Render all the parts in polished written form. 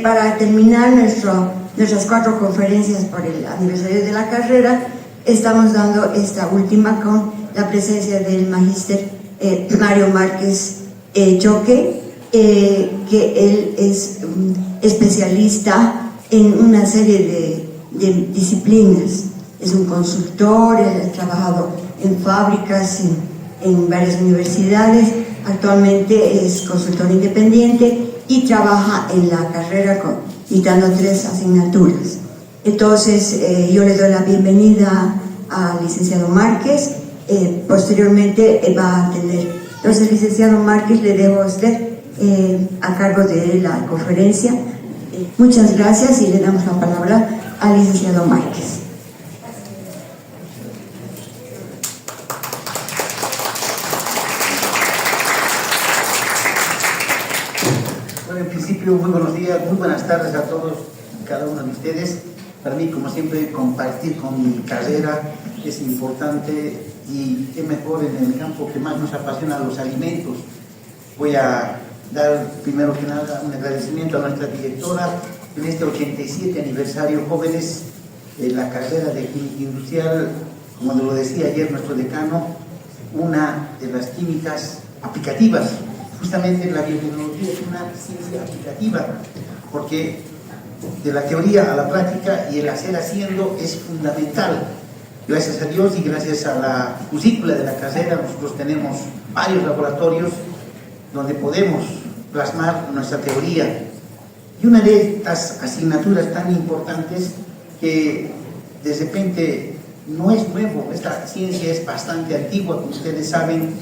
Para terminar nuestras 4 conferencias por el aniversario de la carrera, estamos dando esta última con la presencia del magíster Mario Márquez Choque, que él es especialista en una serie de disciplinas. Es un consultor, él ha trabajado en fábricas, en varias universidades, actualmente es consultor independiente y trabaja en la carrera dictando 3 asignaturas. Entonces yo le doy la bienvenida al licenciado Márquez, posteriormente va a tener. Entonces, licenciado Márquez, le dejo a usted a cargo de la conferencia. Muchas gracias y le damos la palabra al licenciado Márquez. Bueno, en principio, muy buenos días, muy buenas tardes a todos y cada uno de ustedes. Para mí, como siempre, compartir con mi carrera es importante y qué mejor en el campo que más nos apasiona, los alimentos. Voy a dar primero que nada un agradecimiento a nuestra directora en este 87 aniversario jóvenes de la carrera de química industrial, como lo decía ayer nuestro decano, una de las químicas aplicativas. Justamente la biotecnología es una ciencia aplicativa, porque de la teoría a la práctica y el hacer haciendo es fundamental. Gracias a Dios y gracias a la currícula de la carrera, nosotros tenemos varios laboratorios donde podemos plasmar nuestra teoría. Y una de estas asignaturas tan importantes que de repente no es nuevo, esta ciencia es bastante antigua, como ustedes saben,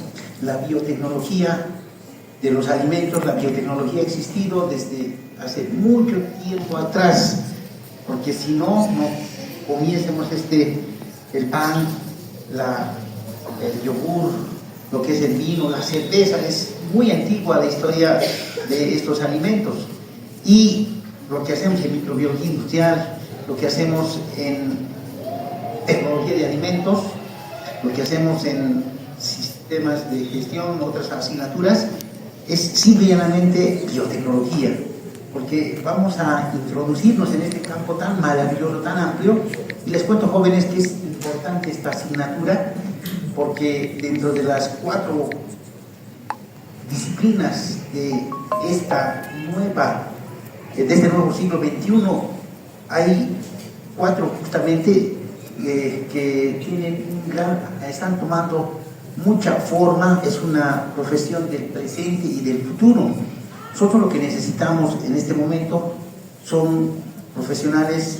la biotecnología de los alimentos, la biotecnología ha existido desde hace mucho tiempo atrás, porque si no comiésemos el pan, el yogur, lo que es el vino, la cerveza, es muy antigua la historia de estos alimentos. Y lo que hacemos en microbiología industrial, lo que hacemos en tecnología de alimentos, lo que hacemos en sistemas de gestión, otras asignaturas, es simplemente biotecnología, porque vamos a introducirnos en este campo tan maravilloso, tan amplio. Y les cuento, jóvenes, que es importante esta asignatura, porque dentro de las 4 disciplinas de este nuevo siglo XXI, hay 4 justamente que están tomando mucha forma. Es una profesión del presente y del futuro. Nosotros lo que necesitamos en este momento son profesionales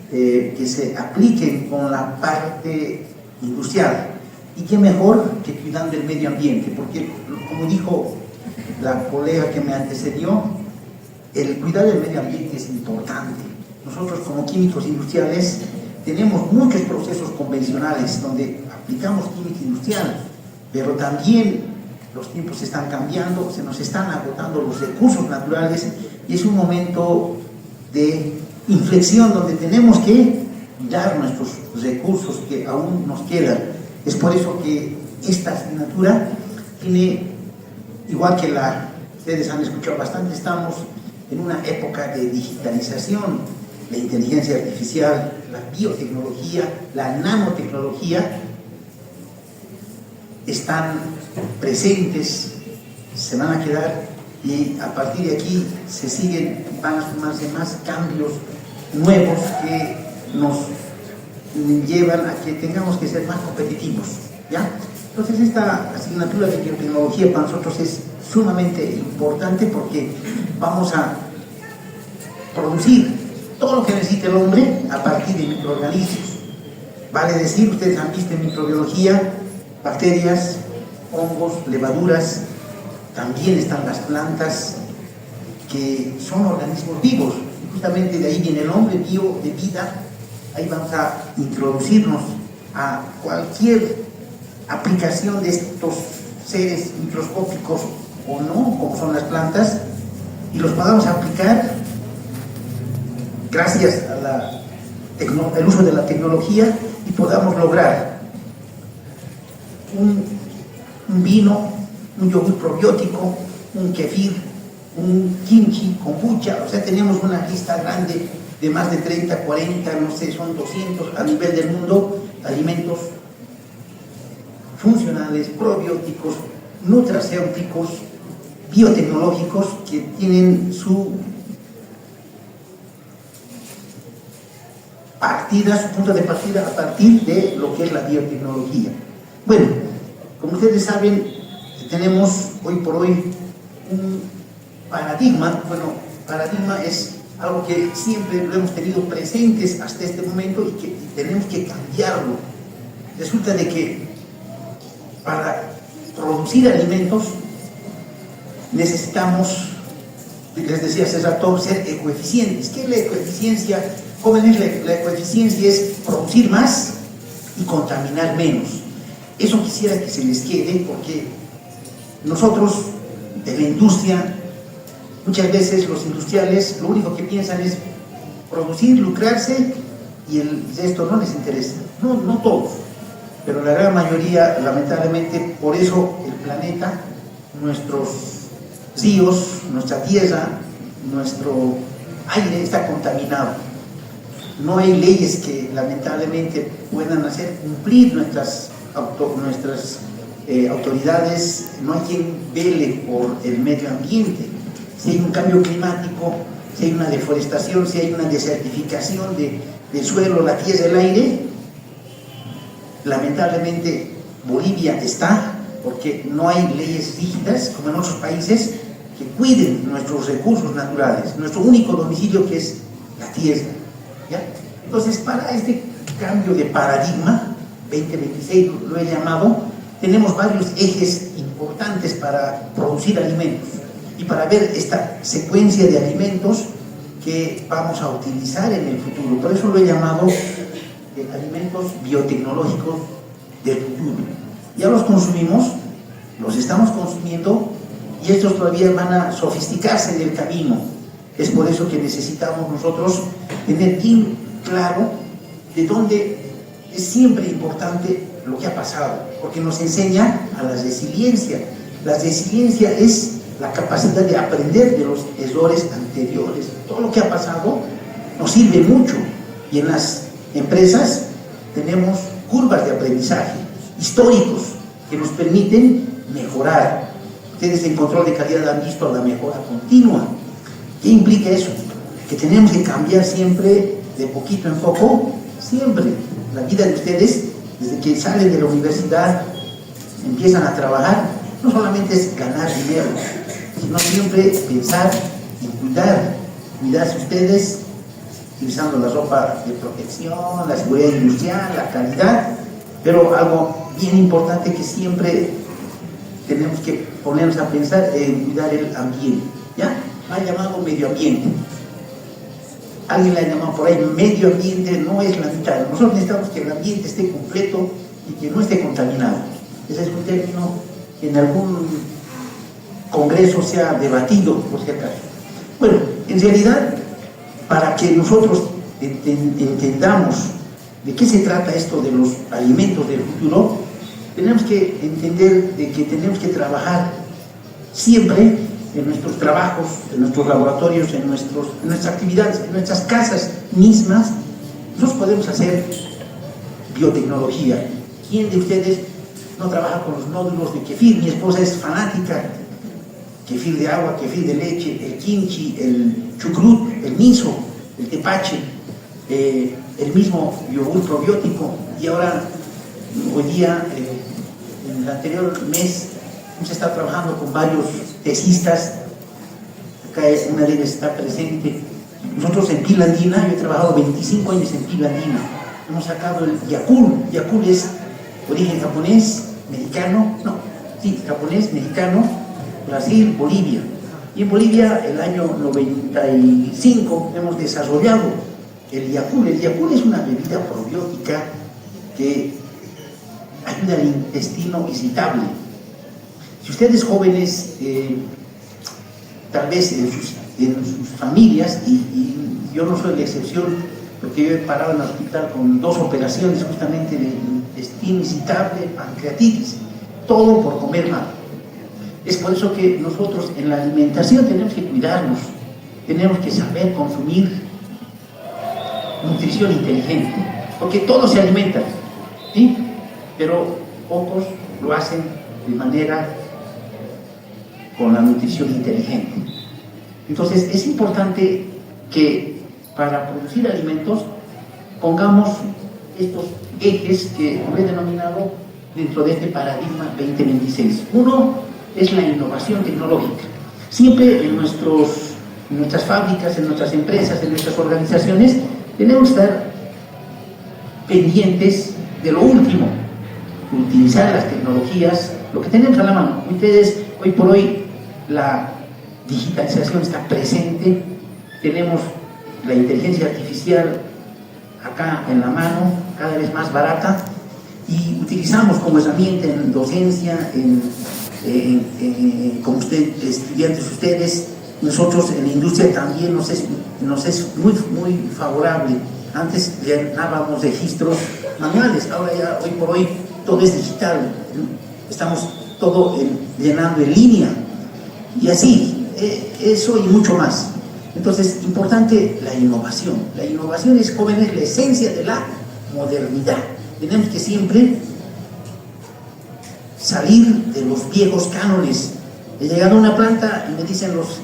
que se apliquen con la parte industrial. Y qué mejor que cuidando el medio ambiente, porque como dijo la colega que me antecedió, el cuidar del medio ambiente es importante. Nosotros como químicos industriales tenemos muchos procesos convencionales donde aplicamos química industrial, pero también los tiempos están cambiando, se nos están agotando los recursos naturales y es un momento de inflexión donde tenemos que dar nuestros recursos que aún nos quedan. Es por eso que esta asignatura tiene, igual que ustedes han escuchado bastante, estamos en una época de digitalización, la inteligencia artificial, la biotecnología, la nanotecnología están presentes, se van a quedar, y a partir de aquí van a sumarse más cambios nuevos que nos llevan a que tengamos que ser más competitivos, ¿ya? Entonces esta asignatura de biotecnología para nosotros es sumamente importante porque vamos a producir todo lo que necesita el hombre a partir de microorganismos. Vale decir, ustedes han visto en microbiología, bacterias, hongos, levaduras, también están las plantas, que son organismos vivos. Y justamente de ahí viene el hombre, bio de vida. Ahí vamos a introducirnos a cualquier aplicación de estos seres microscópicos o no, como son las plantas, y los podamos aplicar gracias al uso de la tecnología y podamos lograr un vino, un yogur probiótico, un kefir, un kimchi, kombucha, o sea, tenemos una lista grande de más de 30, 40, no sé, son 200 a nivel del mundo, alimentos funcionales, probióticos, nutracéuticos, biotecnológicos que tienen su partida, su punto de partida a partir de lo que es la biotecnología. Bueno, como ustedes saben, tenemos hoy por hoy un paradigma. Bueno, paradigma es algo que siempre lo hemos tenido presentes hasta este momento y que tenemos que cambiarlo. Resulta de que para producir alimentos necesitamos, les decía hace rato, ser ecoeficientes. ¿Qué es la ecoeficiencia? Jóvenes, la ecoeficiencia es producir más y contaminar menos. Eso quisiera que se les quede, porque nosotros de la industria, muchas veces los industriales lo único que piensan es producir, lucrarse, y el resto no les interesa. No todos, pero la gran mayoría, lamentablemente. Por eso el planeta, nuestros ríos, nuestra tierra, nuestro aire está contaminado. No hay leyes que lamentablemente puedan hacer cumplir nuestras autoridades, no hay quien vele por el medio ambiente. Si hay un cambio climático, si hay una deforestación, si hay una desertificación del suelo, la tierra, el aire, lamentablemente Bolivia está, porque no hay leyes rígidas como en otros países que cuiden nuestros recursos naturales, nuestro único domicilio, que es la tierra, ¿ya? Entonces, para este cambio de paradigma 2026 lo he llamado, tenemos varios ejes importantes para producir alimentos y para ver esta secuencia de alimentos que vamos a utilizar en el futuro. Por eso lo he llamado alimentos biotecnológicos del futuro. Ya los consumimos, los estamos consumiendo, y estos todavía van a sofisticarse en el camino. Es por eso que necesitamos nosotros tener bien claro de dónde es siempre importante lo que ha pasado, porque nos enseña a la resiliencia. La resiliencia es la capacidad de aprender de los errores anteriores. Todo lo que ha pasado nos sirve mucho, y en las empresas tenemos curvas de aprendizaje históricos que nos permiten mejorar. Ustedes en control de calidad han visto la mejora continua. ¿Qué implica eso? Que tenemos que cambiar siempre, de poquito en poco, siempre. La vida de ustedes, desde que salen de la universidad, empiezan a trabajar, no solamente es ganar dinero, sino siempre pensar en cuidarse ustedes, utilizando la ropa de protección, la seguridad industrial, la calidad, pero algo bien importante que siempre tenemos que ponernos a pensar en cuidar el ambiente. ¿Ya? Ha llamado medio ambiente. Alguien le ha llamado por ahí medio ambiente, no es la mitad. Nosotros necesitamos que el ambiente esté completo y que no esté contaminado. Ese es un término que en algún congreso se ha debatido, por si acaso. Bueno, en realidad, para que nosotros entendamos de qué se trata esto de los alimentos del futuro, tenemos que entender de que tenemos que trabajar siempre en nuestros trabajos, en nuestros laboratorios, en nuestras actividades, en nuestras casas mismas. Nosotros podemos hacer biotecnología. ¿Quién de ustedes no trabaja con los nódulos de kefir? Mi esposa es fanática. Kefir de agua, kefir de leche, el kimchi, el chucrut, el miso, el tepache, el mismo yogur probiótico. Y ahora, hoy día, en el anterior mes, hemos estado trabajando con varios tesistas. Acá una de ellas está presente. Nosotros en Pila Andina, yo he trabajado 25 años en Pila Andina. Hemos sacado el Yakul. Yakul es origen japonés, mexicano, japonés, mexicano, Brasil, Bolivia. Y en Bolivia, el año 95, hemos desarrollado el Yakul. El Yakul es una bebida probiótica que ayuda al intestino irritable. Si ustedes jóvenes, tal vez en sus familias, y yo no soy la excepción, porque yo he parado en el hospital con 2 operaciones justamente de intestino irritable, pancreatitis, todo por comer mal. Es por eso que nosotros en la alimentación tenemos que cuidarnos, tenemos que saber consumir nutrición inteligente, porque todos se alimentan, ¿sí? Pero pocos lo hacen de manera con la nutrición inteligente. Entonces es importante que para producir alimentos pongamos estos ejes que he denominado dentro de este paradigma 2026. Uno es la innovación tecnológica. Siempre en nuestras fábricas, en nuestras empresas, en nuestras organizaciones, tenemos que estar pendientes de lo último, utilizar las tecnologías, lo que tenemos a la mano. Ustedes, hoy por hoy, la digitalización está presente, tenemos la inteligencia artificial acá en la mano, cada vez más barata, y utilizamos como herramienta en docencia, como estudiantes ustedes, nosotros en la industria también nos es muy favorable. Antes llenábamos registros manuales, ahora ya hoy por hoy todo es digital, estamos todo llenando en línea, y así, eso y mucho más. Entonces, importante la innovación. La innovación es, jóvenes, la esencia de la modernidad. Tenemos que siempre salir de los viejos cánones. He llegado a una planta y me dicen los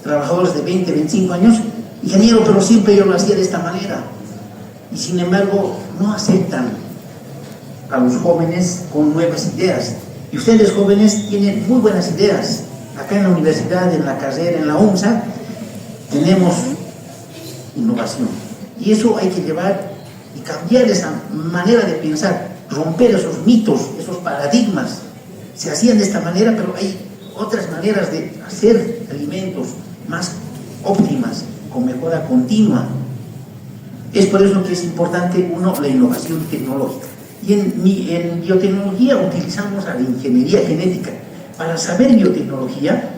trabajadores de 20, 25 años, ingeniero, pero siempre yo lo hacía de esta manera. Y sin embargo, no aceptan a los jóvenes con nuevas ideas. Y ustedes, jóvenes, tienen muy buenas ideas. Acá en la universidad, en la carrera, en la UNSA, tenemos innovación. Y eso hay que llevar y cambiar esa manera de pensar, romper esos mitos, esos paradigmas. Se hacían de esta manera, pero hay otras maneras de hacer alimentos más óptimas, con mejora continua. Es por eso que es importante, uno, la innovación tecnológica. Y en biotecnología utilizamos a la ingeniería genética. Para saber biotecnología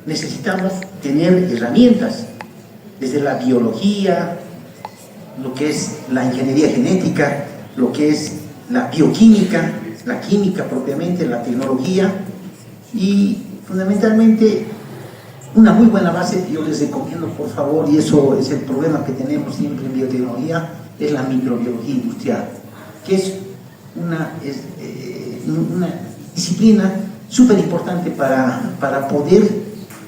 necesitamos tener herramientas, desde la biología, lo que es la ingeniería genética, lo que es la bioquímica, la química propiamente, la tecnología, y fundamentalmente una muy buena base que yo les recomiendo, por favor, y eso es el problema que tenemos siempre en biotecnología, es la microbiología industrial, que es una disciplina súper importante para poder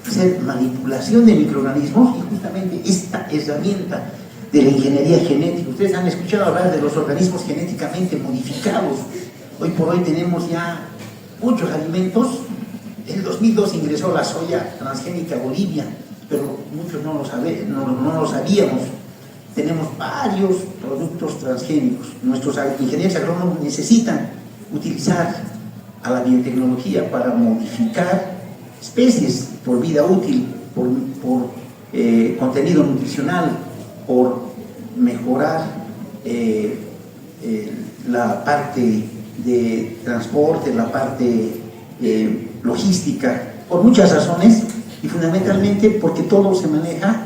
hacer manipulación de microorganismos, y justamente esta herramienta de la ingeniería genética. Ustedes han escuchado hablar de los organismos genéticamente modificados. Hoy por hoy tenemos ya muchos alimentos. En el 2002 ingresó la soya transgénica a Bolivia, pero muchos no lo sabíamos. Tenemos varios productos transgénicos. Nuestros ingenieros agrónomos necesitan utilizar a la biotecnología para modificar especies por vida útil, por contenido nutricional, por mejorar la parte de transporte, la parte logística, por muchas razones, y fundamentalmente porque todo se maneja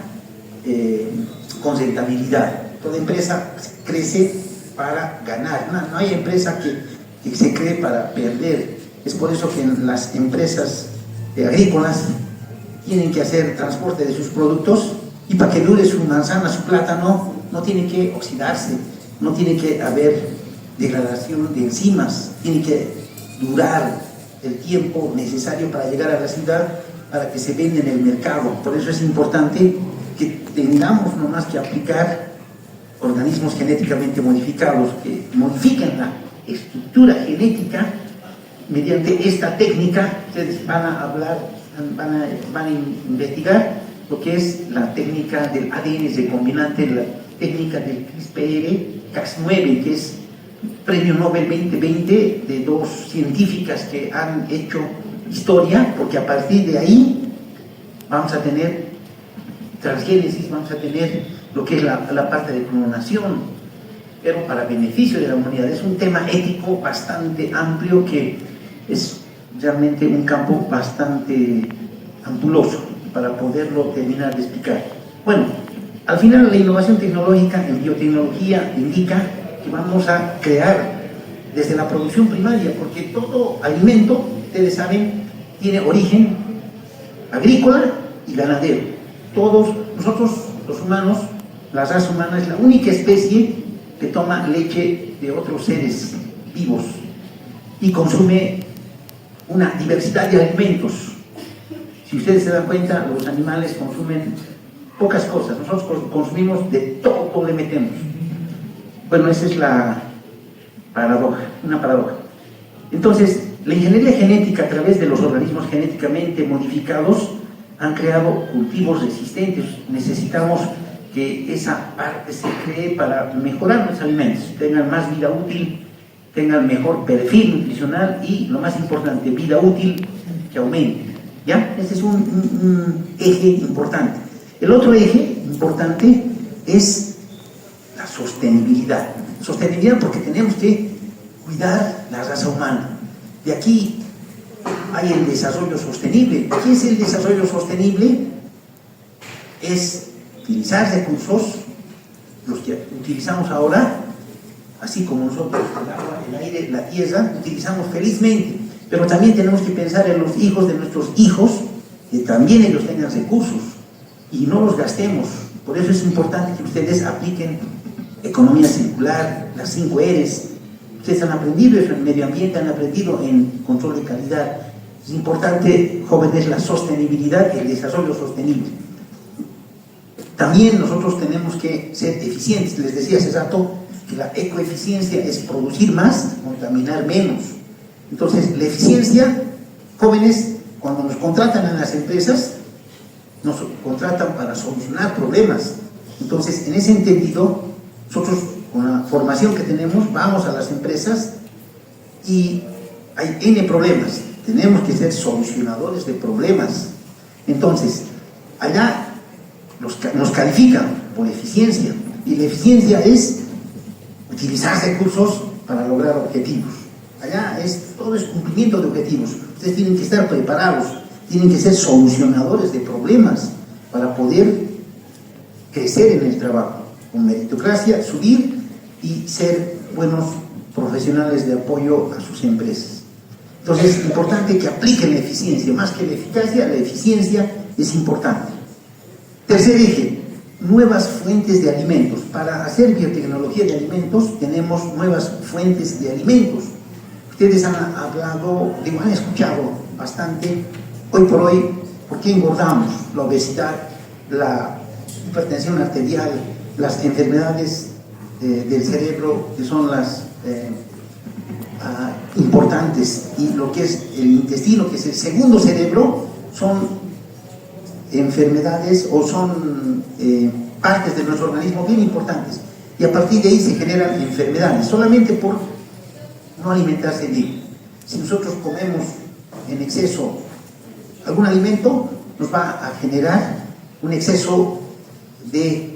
con rentabilidad. Toda empresa crece para ganar, no hay empresa que se cree para perder. Es por eso que las empresas agrícolas tienen que hacer transporte de sus productos, y para que dure su manzana, su plátano, no tiene que oxidarse, no tiene que haber degradación de enzimas, tiene que durar el tiempo necesario para llegar a la ciudad, para que se venda en el mercado. Por eso es importante que tengamos no más que aplicar organismos genéticamente modificados, que modifiquen la estructura genética mediante esta técnica. Ustedes van a investigar lo que es la técnica del ADN recombinante, la técnica del CRISPR-Cas9, que es Premio Nobel 2020 de dos científicas que han hecho historia, porque a partir de ahí vamos a tener transgénesis, vamos a tener lo que es la parte de clonación, pero para beneficio de la humanidad. Es un tema ético bastante amplio, que es realmente un campo bastante ampuloso para poderlo terminar de explicar. Bueno, al final la innovación tecnológica en biotecnología indica que vamos a crear desde la producción primaria, porque todo alimento, ustedes saben, tiene origen agrícola y ganadero. Todos nosotros, los humanos, la raza humana es la única especie que toma leche de otros seres vivos y consume una diversidad de alimentos. Si ustedes se dan cuenta, los animales consumen pocas cosas, nosotros consumimos de todo, le metemos. Bueno, esa es la paradoja, una paradoja. Entonces, la ingeniería genética a través de los organismos genéticamente modificados han creado cultivos resistentes. Necesitamos que esa parte se cree para mejorar los alimentos, tengan más vida útil, tengan mejor perfil nutricional y, lo más importante, vida útil que aumente. ¿Ya? Ese es un eje importante. El otro eje importante es la sostenibilidad. Sostenibilidad porque tenemos que cuidar la raza humana. De aquí hay el desarrollo sostenible. ¿Qué es el desarrollo sostenible? Es utilizar recursos, los que utilizamos ahora, así como nosotros el agua, el aire, la tierra, utilizamos felizmente, pero también tenemos que pensar en los hijos de nuestros hijos, que también ellos tengan recursos y no los gastemos. Por eso es importante que ustedes apliquen economía circular, las 5 R's. Ustedes han aprendido eso en medio ambiente, han aprendido en control de calidad. Es importante, jóvenes, la sostenibilidad y el desarrollo sostenible. También nosotros tenemos que ser eficientes. Les decía hace rato que la ecoeficiencia es producir más, contaminar menos. Entonces, la eficiencia, jóvenes, cuando nos contratan en las empresas, nos contratan para solucionar problemas. Entonces, en ese entendido, nosotros con la formación que tenemos, vamos a las empresas y hay N problemas. Tenemos que ser solucionadores de problemas. Entonces, allá nos califican por eficiencia, y la eficiencia es utilizar recursos para lograr objetivos. Allá todo es cumplimiento de objetivos. Ustedes tienen que estar preparados, tienen que ser solucionadores de problemas para poder crecer en el trabajo, con meritocracia, subir y ser buenos profesionales de apoyo a sus empresas. Entonces es importante que apliquen la eficiencia, más que la eficacia, la eficiencia es importante. Tercer eje, nuevas fuentes de alimentos. Para hacer biotecnología de alimentos tenemos nuevas fuentes de alimentos. Ustedes han hablado, han escuchado bastante, hoy por hoy, ¿por qué engordamos? La obesidad, la hipertensión arterial, las enfermedades del cerebro, que son las importantes, y lo que es el intestino, que es el segundo cerebro, son enfermedades o son partes de nuestro organismo bien importantes, y a partir de ahí se generan enfermedades solamente por no alimentarse bien. Si nosotros comemos en exceso algún alimento, nos va a generar un exceso de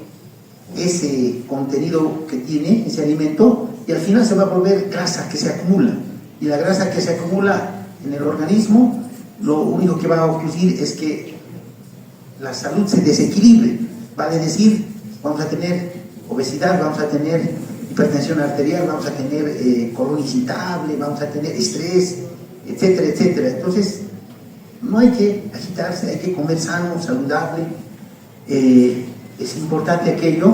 ese contenido que tiene ese alimento, y al final se va a volver grasa que se acumula, y la grasa que se acumula en el organismo, lo único que va a ocurrir es que la salud se desequilibre. Vale decir, vamos a tener obesidad, vamos a tener hipertensión arterial, vamos a tener colon irritable, vamos a tener estrés, etcétera, etcétera. Entonces, no hay que agitarse, hay que comer sano, saludable. Es importante aquello.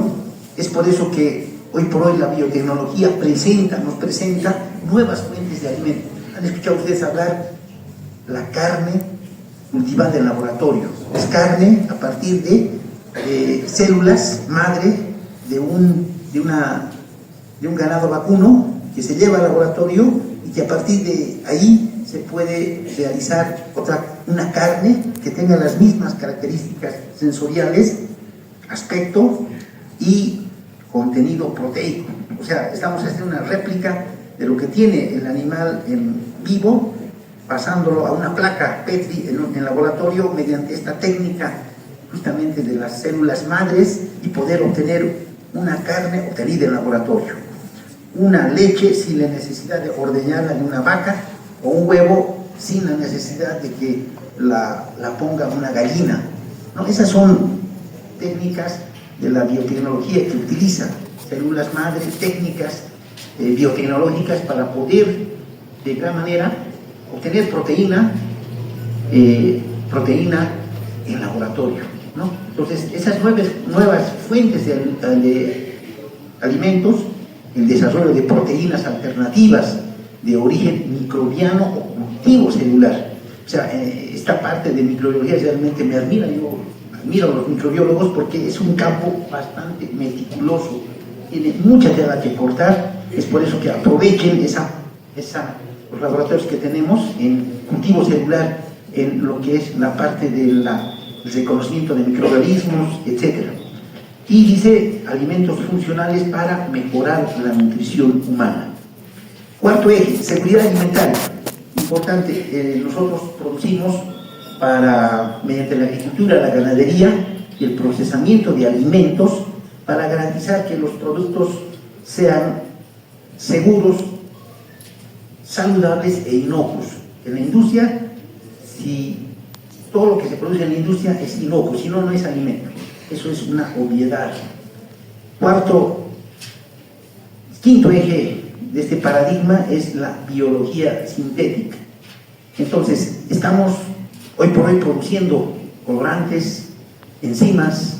Es por eso que hoy por hoy la biotecnología nos presenta nuevas fuentes de alimentos. ¿Han escuchado ustedes hablar la carne cultivada en laboratorio? Es carne a partir de células madre de un ganado vacuno que se lleva al laboratorio, y que a partir de ahí se puede realizar una carne que tenga las mismas características sensoriales, aspecto y contenido proteico. O sea, estamos haciendo una réplica de lo que tiene el animal en vivo, pasándolo a una placa Petri en laboratorio mediante esta técnica justamente de las células madres, y poder obtener una carne obtenida en laboratorio, una leche sin la necesidad de ordeñarla en una vaca, o un huevo sin la necesidad de que la ponga una gallina, ¿no? Esas son técnicas de la biotecnología que utiliza células madres, técnicas biotecnológicas para poder de gran manera obtener proteína proteína en laboratorio, ¿no? Entonces, esas nuevas fuentes de alimentos, el desarrollo de proteínas alternativas de origen microbiano o cultivo celular. O sea, esta parte de microbiología realmente me admira. Yo admiro a los microbiólogos porque es un campo bastante meticuloso, tiene mucha tela que cortar. Es por eso que aprovechen los laboratorios que tenemos en cultivo celular, en lo que es la parte del reconocimiento de microorganismos, etc. Y dice alimentos funcionales para mejorar la nutrición humana. Cuarto eje, seguridad alimentaria. Importante, nosotros producimos mediante la agricultura, la ganadería y el procesamiento de alimentos para garantizar que los productos sean seguros, saludables e inocuos. En la industria, si todo lo que se produce en la industria es inocuo, si no, no es alimento. Eso es una obviedad. Quinto eje de este paradigma es la biología sintética. Entonces, estamos hoy por hoy produciendo colorantes, enzimas,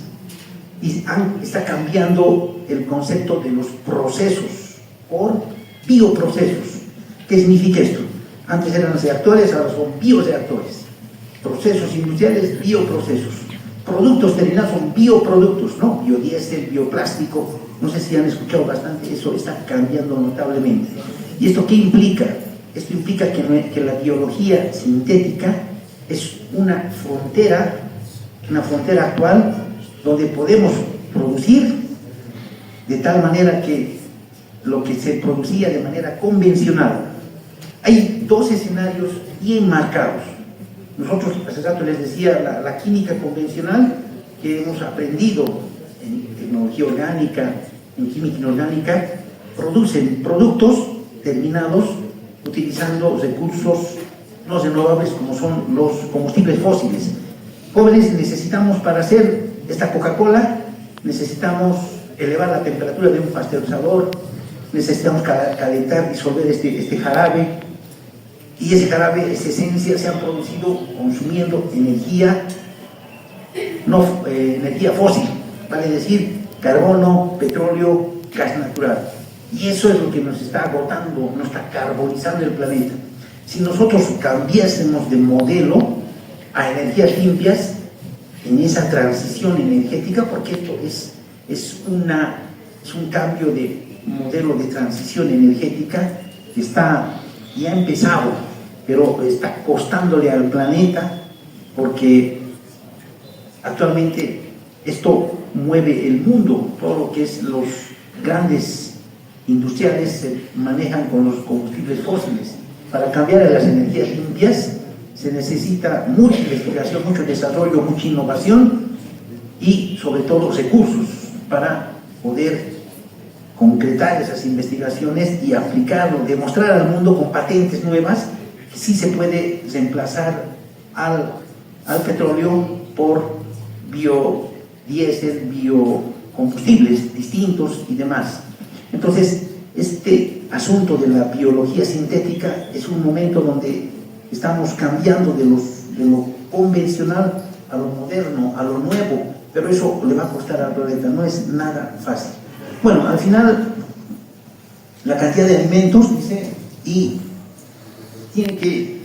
y está cambiando el concepto de los procesos por bioprocesos. ¿Qué significa esto? Antes eran reactores, ahora son bioreactores. Procesos industriales, bioprocesos. Productos terminados son bioproductos, ¿no? Biodiesel, bioplástico. No sé si han escuchado bastante, eso está cambiando notablemente. ¿Y esto qué implica? Esto implica que la biología sintética es una frontera actual donde podemos producir de tal manera que lo que se producía de manera convencional. Hay dos escenarios bien marcados. Nosotros, hace rato les decía, la química convencional que hemos aprendido en tecnología orgánica, en química inorgánica, producen productos terminados utilizando recursos no renovables como son los combustibles fósiles. Jóvenes, necesitamos para hacer esta Coca-Cola, necesitamos elevar la temperatura de un pasteurizador, necesitamos calentar, disolver este jarabe, y ese jarabe, esa esencia, se ha producido consumiendo energía fósil, vale decir, carbono, petróleo, gas natural. Y eso es lo que nos está agotando, nos está carbonizando el planeta. Si nosotros cambiásemos de modelo a energías limpias, en esa transición energética, porque esto es un cambio de modelo de transición energética que ya ha empezado, pero está costándole al planeta, porque actualmente esto mueve el mundo. Todo lo que es los grandes industriales se manejan con los combustibles fósiles. Para cambiar a las energías limpias se necesita mucha investigación, mucho desarrollo, mucha innovación y sobre todo recursos para poder concretar esas investigaciones y aplicarlo, demostrar al mundo con patentes nuevas que sí se puede reemplazar al petróleo por biodiesel, biocombustibles distintos y demás. Entonces, este asunto de la biología sintética es un momento donde estamos cambiando de lo convencional a lo moderno, a lo nuevo, pero eso le va a costar al planeta, no es nada fácil. Bueno, al final, la cantidad de alimentos, dice, y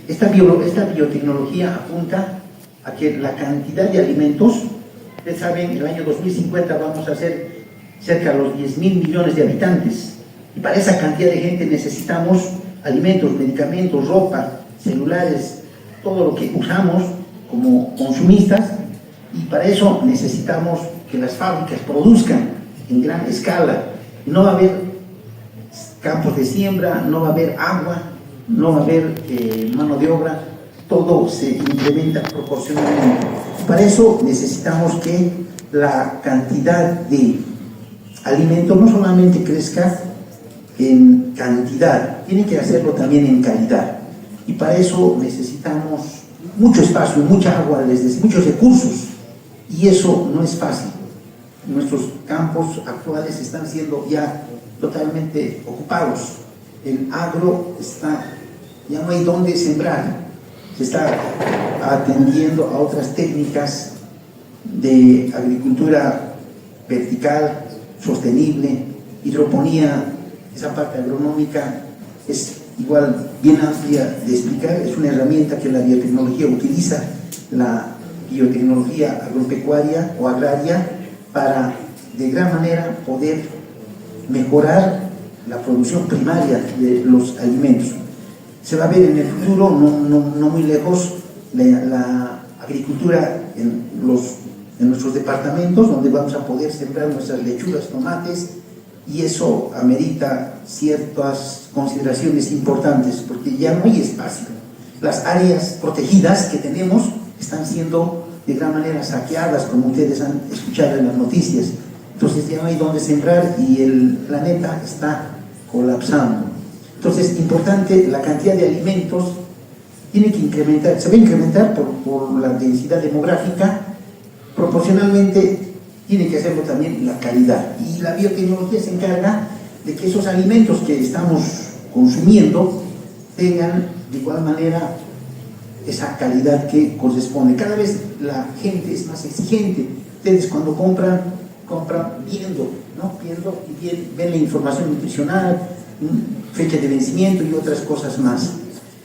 esta biotecnología apunta a que la cantidad de alimentos, ustedes saben, en el año 2050 vamos a ser cerca de los 10.000 millones de habitantes, y para esa cantidad de gente necesitamos alimentos, medicamentos, ropa, celulares, todo lo que usamos como consumistas, y para eso necesitamos que las fábricas produzcan en gran escala. No va a haber campos de siembra, no va a haber agua, no va a haber mano de obra, todo se incrementa proporcionalmente. Para eso necesitamos que la cantidad de alimentos no solamente crezca en cantidad, tiene que hacerlo también en calidad. Y para eso necesitamos mucho espacio, mucha agua, muchos recursos, y eso no es fácil. Nuestros campos actuales están siendo ya totalmente ocupados. El agro ya no hay dónde sembrar. se está atendiendo a otras técnicas de agricultura vertical, sostenible, hidroponía. Esa parte agronómica es igual bien amplia de explicar, es una herramienta que la biotecnología utiliza, la biotecnología agropecuaria o agraria, para de gran manera poder mejorar la producción primaria de los alimentos. Se va a ver en el futuro, no muy lejos, la agricultura en nuestros departamentos, donde vamos a poder sembrar nuestras lechugas, tomates, y eso amerita ciertas consideraciones importantes, porque ya no hay espacio. Las áreas protegidas que tenemos están siendo de gran manera saqueadas, como ustedes han escuchado en las noticias. Entonces ya no hay donde sembrar y el planeta está colapsando. Entonces, importante, la cantidad de alimentos tiene que incrementar, se va a incrementar por la densidad demográfica, proporcionalmente tiene que hacerlo también la calidad. Y la biotecnología se encarga de que esos alimentos que estamos consumiendo tengan de igual manera esa calidad que corresponde. Cada vez la gente es más exigente. Ustedes cuando compran viendo, ¿no? Viendo y ven la información nutricional, fecha de vencimiento y otras cosas más.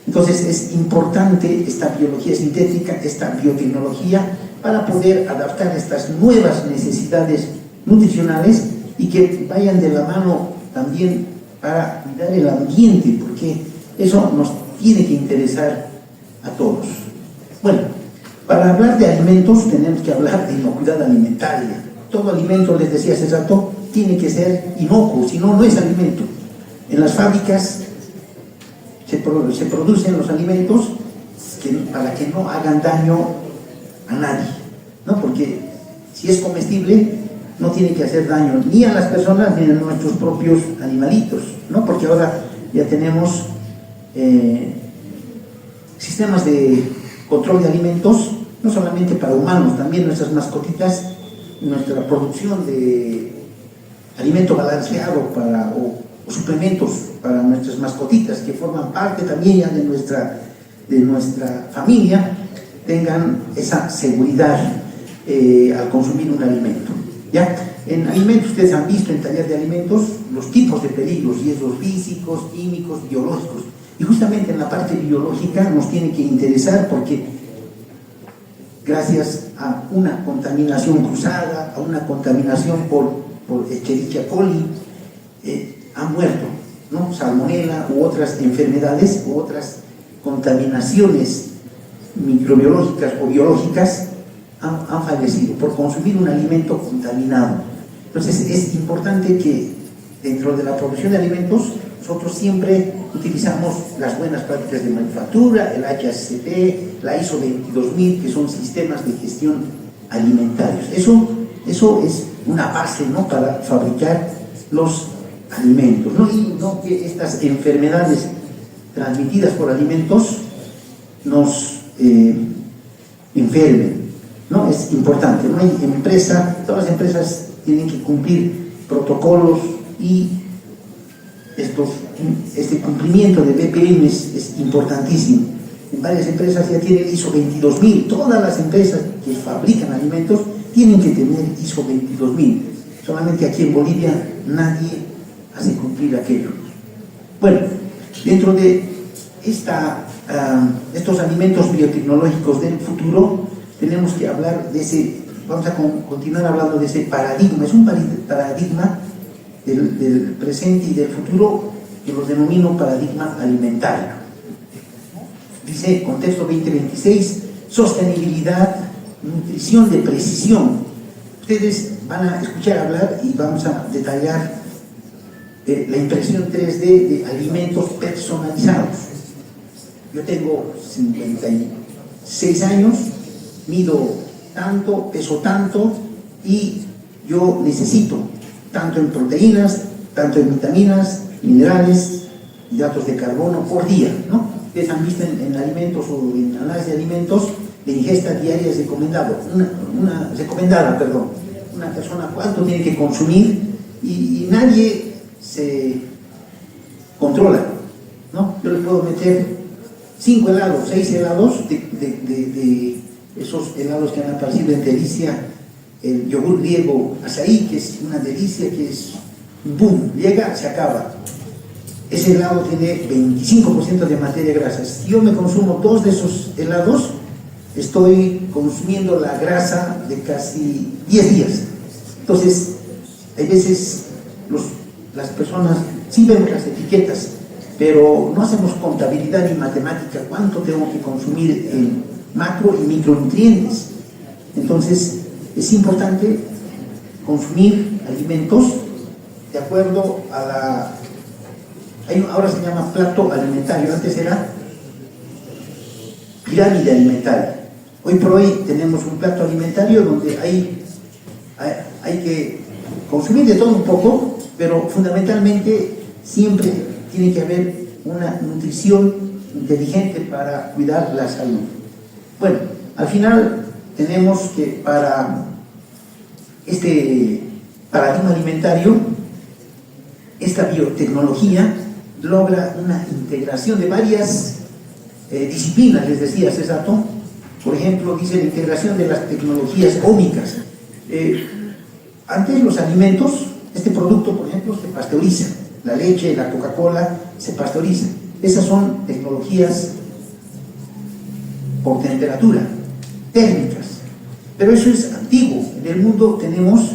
Entonces es importante esta biología sintética, esta biotecnología, para poder adaptar estas nuevas necesidades nutricionales y que vayan de la mano también para cuidar el ambiente, porque eso nos tiene que interesar a todos. Bueno, para hablar de alimentos tenemos que hablar de inocuidad alimentaria. Todo alimento, les decía hace rato, tiene que ser inocuo, si no, no es alimento. En las fábricas se producen los alimentos para que no hagan daño a nadie, ¿no? Porque si es comestible no tiene que hacer daño ni a las personas ni a nuestros propios animalitos, ¿no? Porque ahora ya tenemos sistemas de control de alimentos, no solamente para humanos, también nuestras mascotitas, nuestra producción de alimento balanceado o suplementos para nuestras mascotitas que forman parte también ya de nuestra familia, tengan esa seguridad al consumir un alimento. ¿Ya? En alimentos, ustedes han visto en taller de alimentos los tipos de peligros, riesgos físicos, químicos, biológicos. Y justamente en la parte biológica nos tiene que interesar, porque gracias a una contaminación cruzada, a una contaminación por Escherichia coli, han muerto, ¿no? Salmonella u otras enfermedades u otras contaminaciones microbiológicas o biológicas han fallecido por consumir un alimento contaminado. Entonces es importante que dentro de la producción de alimentos nosotros siempre utilizamos las buenas prácticas de manufactura, el HACCP, la ISO 22000, que son sistemas de gestión alimentarios. Eso es una base, ¿no?, para fabricar los alimentos, ¿no? Y no que estas enfermedades transmitidas por alimentos nos enfermen, ¿no? Es importante, no hay empresa, todas las empresas tienen que cumplir protocolos, y este cumplimiento de BPM es importantísimo. En varias empresas ya tienen ISO 22000, todas las empresas que fabrican alimentos tienen que tener ISO 22000. Solamente aquí en Bolivia nadie hace cumplir aquello. Bueno, dentro de estos alimentos biotecnológicos del futuro, tenemos que hablar de vamos a continuar hablando de ese paradigma. Es un paradigma del presente y del futuro, que lo denomino paradigma alimentario. Dice, contexto 2026, sostenibilidad, nutrición de precisión. Ustedes van a escuchar hablar y vamos a detallar la impresión 3D de alimentos personalizados. Yo tengo 56 años, mido tanto, peso tanto, y yo necesito tanto en proteínas, tanto en vitaminas, minerales, hidratos de carbono por día, ¿no? Ustedes han visto en alimentos o en análisis de alimentos, de ingesta diaria es recomendada, una persona cuánto tiene que consumir, y nadie se controla, ¿no? Yo le puedo meter 5 helados, 6 helados de esos helados que han aparecido en delicia, el yogur griego açaí, que es una delicia, que es un boom, llega, se acaba. Ese helado tiene 25% de materia grasa. Si yo me consumo 2 de esos helados, estoy consumiendo la grasa de casi 10 días. Entonces, hay veces las personas sí vemos las etiquetas, pero no hacemos contabilidad ni matemática, cuánto tengo que consumir en macro y micronutrientes. Entonces, es importante consumir alimentos de acuerdo a ahora se llama plato alimentario, antes era pirámide alimentaria. Hoy por hoy tenemos un plato alimentario donde hay que consumir de todo un poco, pero fundamentalmente siempre tiene que haber una nutrición inteligente para cuidar la salud. Bueno, al final tenemos que para este paradigma alimentario, esta biotecnología logra una integración de varias disciplinas, les decía hace rato. Por ejemplo, dice la integración de las tecnologías ómicas. Antes los alimentos, este producto, por ejemplo, se pasteuriza. La leche, la Coca-Cola, se pasteuriza. Esas son tecnologías por temperatura, térmicas. Pero eso es antiguo. En el mundo tenemos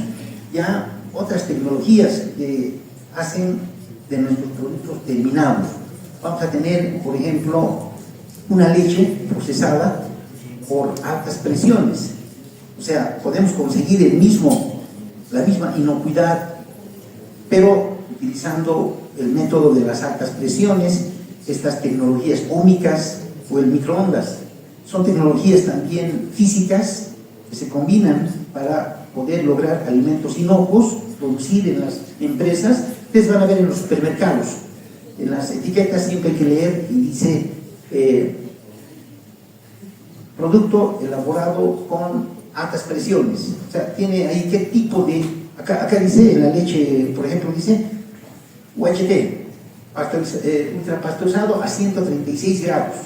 ya otras tecnologías que hacen de nuestros productos terminados. Vamos a tener, por ejemplo, una leche procesada por altas presiones. O sea, podemos conseguir la misma inocuidad, pero utilizando el método de las altas presiones, estas tecnologías ómicas o el microondas. Son tecnologías también físicas que se combinan para poder lograr alimentos inocuos, producir en las empresas. Ustedes van a ver en los supermercados, en las etiquetas siempre hay que leer y dice producto elaborado con altas presiones. O sea, tiene ahí qué tipo de... Acá dice, en la leche, por ejemplo, dice UHT, ultrapasteurizado a 136 grados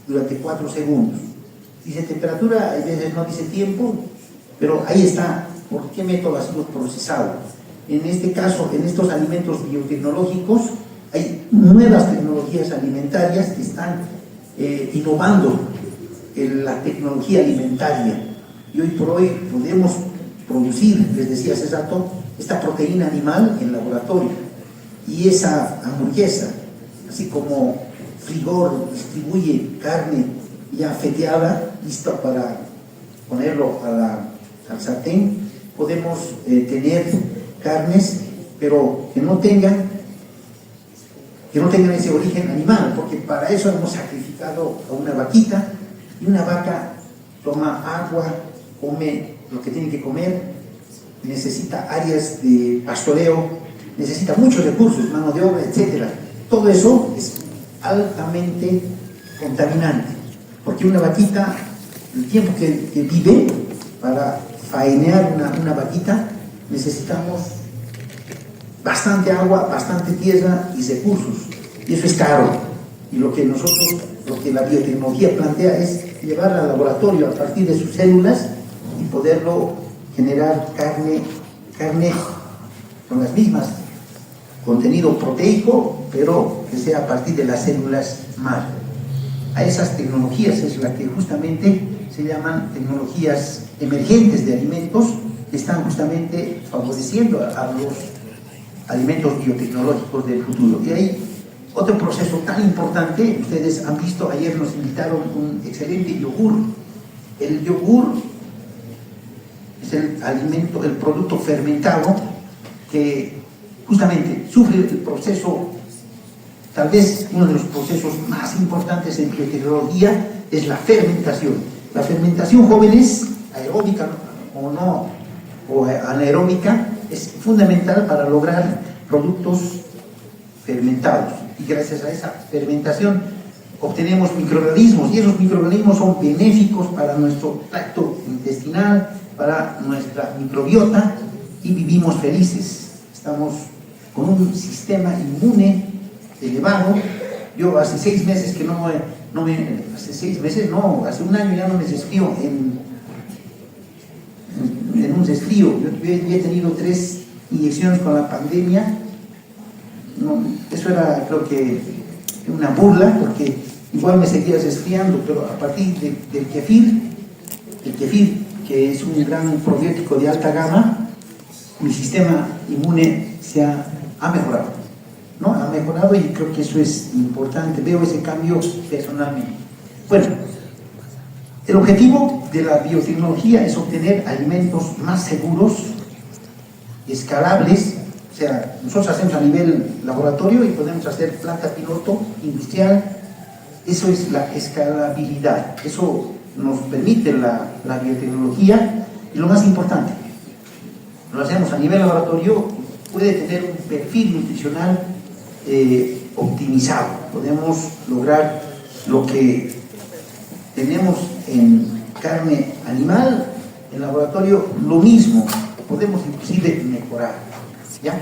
durante 4 segundos. Dice temperatura, a veces no dice tiempo, pero ahí está, por qué método ha sido procesado. En este caso, en estos alimentos biotecnológicos, hay nuevas tecnologías alimentarias que están innovando en la tecnología alimentaria. Y hoy por hoy podemos producir, les decía hace rato, esta proteína animal en laboratorio. Y esa hamburguesa, así como Frigor distribuye carne ya feteada, lista para ponerlo al sartén, podemos tener carnes, pero que no tengan ese origen animal, porque para eso hemos sacrificado a una vaquita, y una vaca toma agua, come lo que tiene que comer, necesita áreas de pastoreo, necesita muchos recursos, mano de obra, etc. Todo eso es altamente contaminante, porque una vaquita, el tiempo que vive para faenear una vaquita, necesitamos bastante agua, bastante tierra y recursos, y eso es caro. Y lo que la biotecnología plantea es llevar al laboratorio a partir de sus células y poderlo generar carne con las mismas contenido proteico, pero que sea a partir de las células madre. A esas tecnologías es la que justamente se llaman tecnologías emergentes de alimentos, que están justamente favoreciendo a los alimentos biotecnológicos del futuro. Y hay otro proceso tan importante. Ustedes han visto, ayer nos invitaron un excelente yogur. El yogur es el producto fermentado que justamente sufre el proceso, tal vez uno de los procesos más importantes en biotecnología es la fermentación. La fermentación, jóvenes, aeróbica o no, o anaeróbica, es fundamental para lograr productos fermentados. Y gracias a esa fermentación obtenemos microorganismos, y esos microorganismos son benéficos para nuestro tracto intestinal, para nuestra microbiota, y vivimos felices. Estamos con un sistema inmune elevado. Yo hace 6 meses que no hace 6 meses, no, hace un año ya no me resfrío en un resfrío. Yo he tenido 3 inyecciones con la pandemia. No, eso era, creo que, una burla, porque igual me seguía resfriando, pero a partir del kefir, que es un gran probiótico de alta gama, mi sistema inmune ha mejorado, ¿no? Ha mejorado, y creo que eso es importante. Veo ese cambio personalmente. Bueno, el objetivo de la biotecnología es obtener alimentos más seguros, escalables. O sea, nosotros hacemos a nivel laboratorio y podemos hacer planta piloto industrial. Eso es la escalabilidad. Eso nos permite la biotecnología. Y lo más importante, lo hacemos a nivel laboratorio, puede tener un perfil nutricional optimizado. Podemos lograr lo que tenemos en carne animal, en laboratorio lo mismo. Podemos inclusive mejorar. ¿Ya?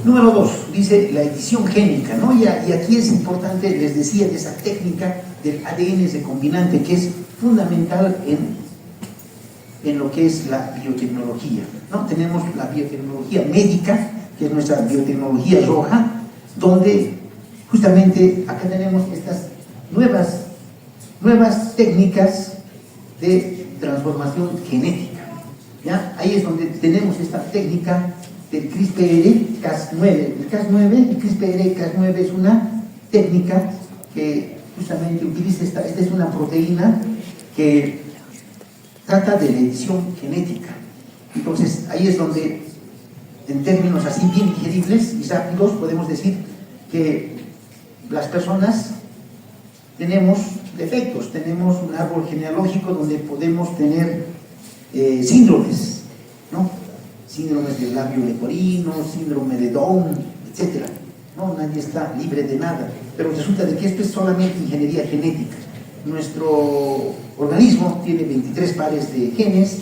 Número 2, dice la edición génica, ¿no? Y aquí es importante, les decía, de esa técnica del ADN recombinante, que es fundamental en lo que es la biotecnología, ¿no? Tenemos la biotecnología médica, que es nuestra biotecnología roja, donde justamente acá tenemos estas nuevas técnicas de transformación genética, ¿ya? Ahí es donde tenemos esta técnica del CRISPR-Cas9. El Cas9 y CRISPR-Cas9 es una técnica que justamente utiliza esta es una proteína que trata de la edición genética. Entonces, ahí es donde, en términos así bien digeribles y rápidos, podemos decir que las personas tenemos defectos, tenemos un árbol genealógico donde podemos tener síndromes, ¿no? Síndromes del labio leporino, síndrome de Down, etc. No, nadie está libre de nada, pero resulta de que esto es solamente ingeniería genética. Nuestro organismo tiene 23 pares de genes,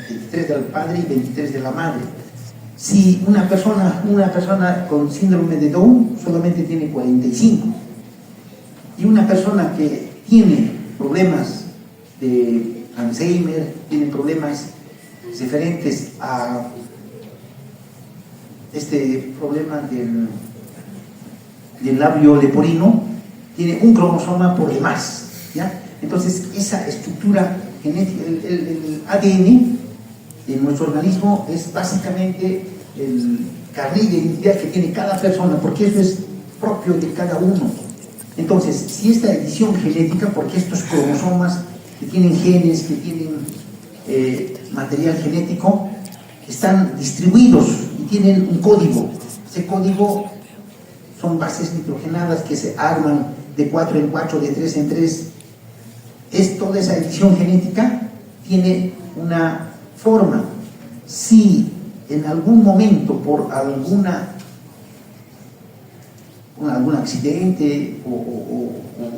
23 del padre y 23 de la madre. Si una persona con síndrome de Down solamente tiene 45, y una persona que tiene problemas de Alzheimer, tiene problemas diferentes a este problema del labio leporino, tiene un cromosoma por demás, ¿ya? Entonces, esa estructura genética, el ADN de nuestro organismo es básicamente el carnet de identidad que tiene cada persona, porque eso es propio de cada uno. Entonces, si esta edición genética, porque estos cromosomas que tienen genes, que tienen material genético, están distribuidos y tienen un código. Ese código son bases nitrogenadas que se arman de 4 en 4, de 3 en 3. Toda esa edición genética tiene una forma. Si en algún momento, por algún accidente o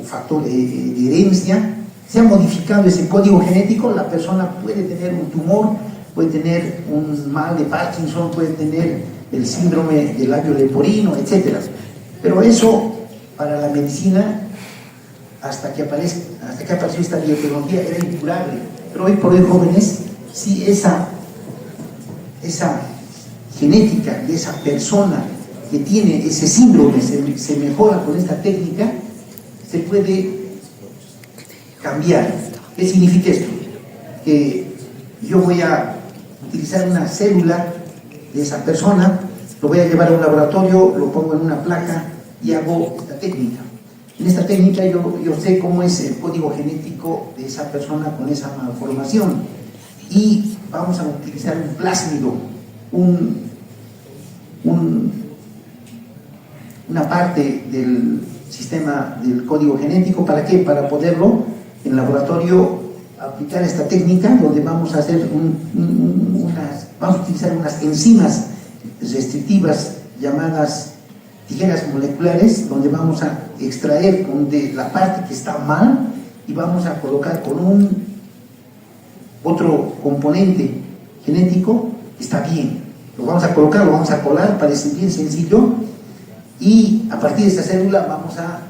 factor de herencia, se ha modificado ese código genético, la persona puede tener un tumor, puede tener un mal de Parkinson, puede tener el síndrome del labio leporino, etc. Pero eso, para la medicina, hasta que apareció esta biotecnología, era incurable. Pero hoy por hoy, jóvenes, si esa genética de esa persona que tiene ese síndrome se mejora con esta técnica, se puede cambiar. ¿Qué significa esto? Que yo voy a utilizar una célula de esa persona, lo voy a llevar a un laboratorio, lo pongo en una placa y hago esta técnica. En esta técnica yo sé cómo es el código genético de esa persona con esa malformación, y vamos a utilizar un plásmido, una parte del sistema del código genético. ¿Para qué? Para poderlo en laboratorio aplicar esta técnica, donde vamos a hacer vamos a utilizar unas enzimas restrictivas llamadas tijeras moleculares, donde vamos a extraer la parte que está mal y vamos a colocar con otro componente genético que está bien. Lo vamos a colocar, lo vamos a colar, parece bien sencillo, y a partir de esta célula vamos a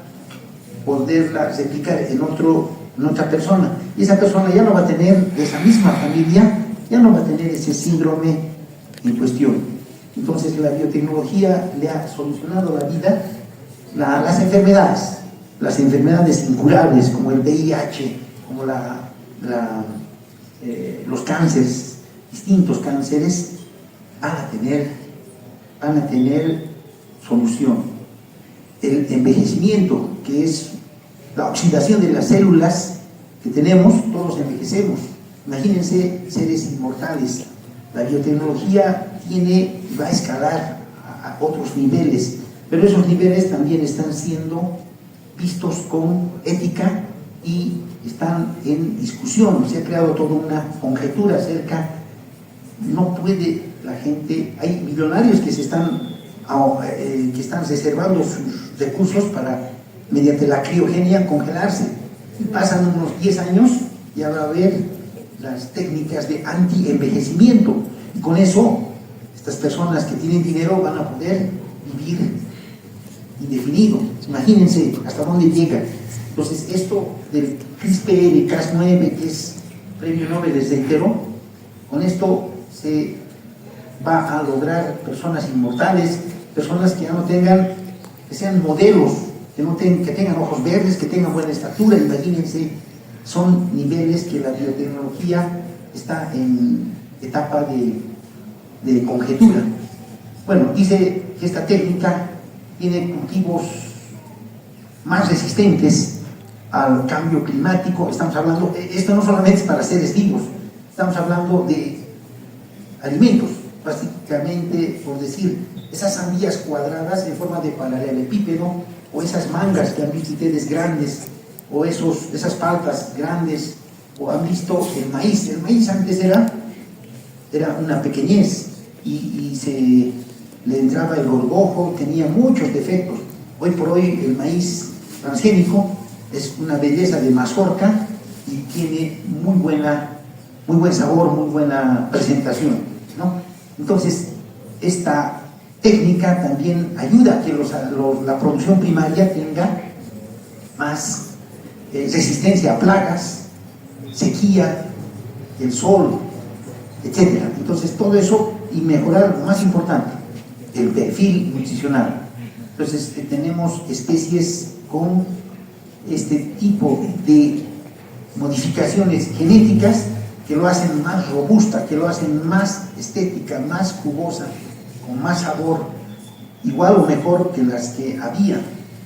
poderla replicar en otra persona. Y esa persona ya no va a tener, de esa misma familia, ya no va a tener ese síndrome en cuestión. Entonces la biotecnología le ha solucionado la vida, las enfermedades incurables como el VIH, como los cánceres, distintos cánceres, van a tener solución. El envejecimiento, que es la oxidación de las células que tenemos, todos envejecemos. Imagínense seres inmortales. La biotecnología va a escalar a otros niveles, pero esos niveles también están siendo vistos con ética y están en discusión. Se ha creado toda una conjetura acerca, no puede la gente, hay millonarios que están reservando sus recursos para, mediante la criogenia, congelarse. Y pasan unos 10 años y va a haber las técnicas de anti-envejecimiento. Y con eso, estas personas que tienen dinero van a poder vivir indefinido. Imagínense hasta dónde llega. Entonces, esto del CRISPR-Cas9, que es premio Nobel desde entero, con esto se va a lograr personas inmortales, personas que ya no tengan, que sean modelos, que tengan ojos verdes, que tengan buena estatura. Imagínense, son niveles que la biotecnología está en etapa de conjetura. Bueno, dice que esta técnica tiene cultivos más resistentes al cambio climático. Estamos hablando, esto no solamente es para seres vivos, estamos hablando de alimentos, básicamente, por decir, esas sandías cuadradas en forma de paralelepípedo, o esas mangas que han visto ustedes grandes, o esas paltas grandes, o han visto el maíz. El maíz antes era una pequeñez y se le entraba el gorgojo, tenía muchos defectos. Hoy por hoy el maíz transgénico es una belleza de mazorca y tiene muy buen sabor, muy buena presentación, ¿no? Entonces, esta técnica también ayuda a que la producción primaria tenga más resistencia a plagas, sequía, el sol, etc. Entonces, todo eso, y mejorar, lo más importante, el perfil nutricional. Entonces, tenemos especies con este tipo de modificaciones genéticas que lo hacen más robusta, que lo hacen más estética, más jugosa, con más sabor, igual o mejor que las que había.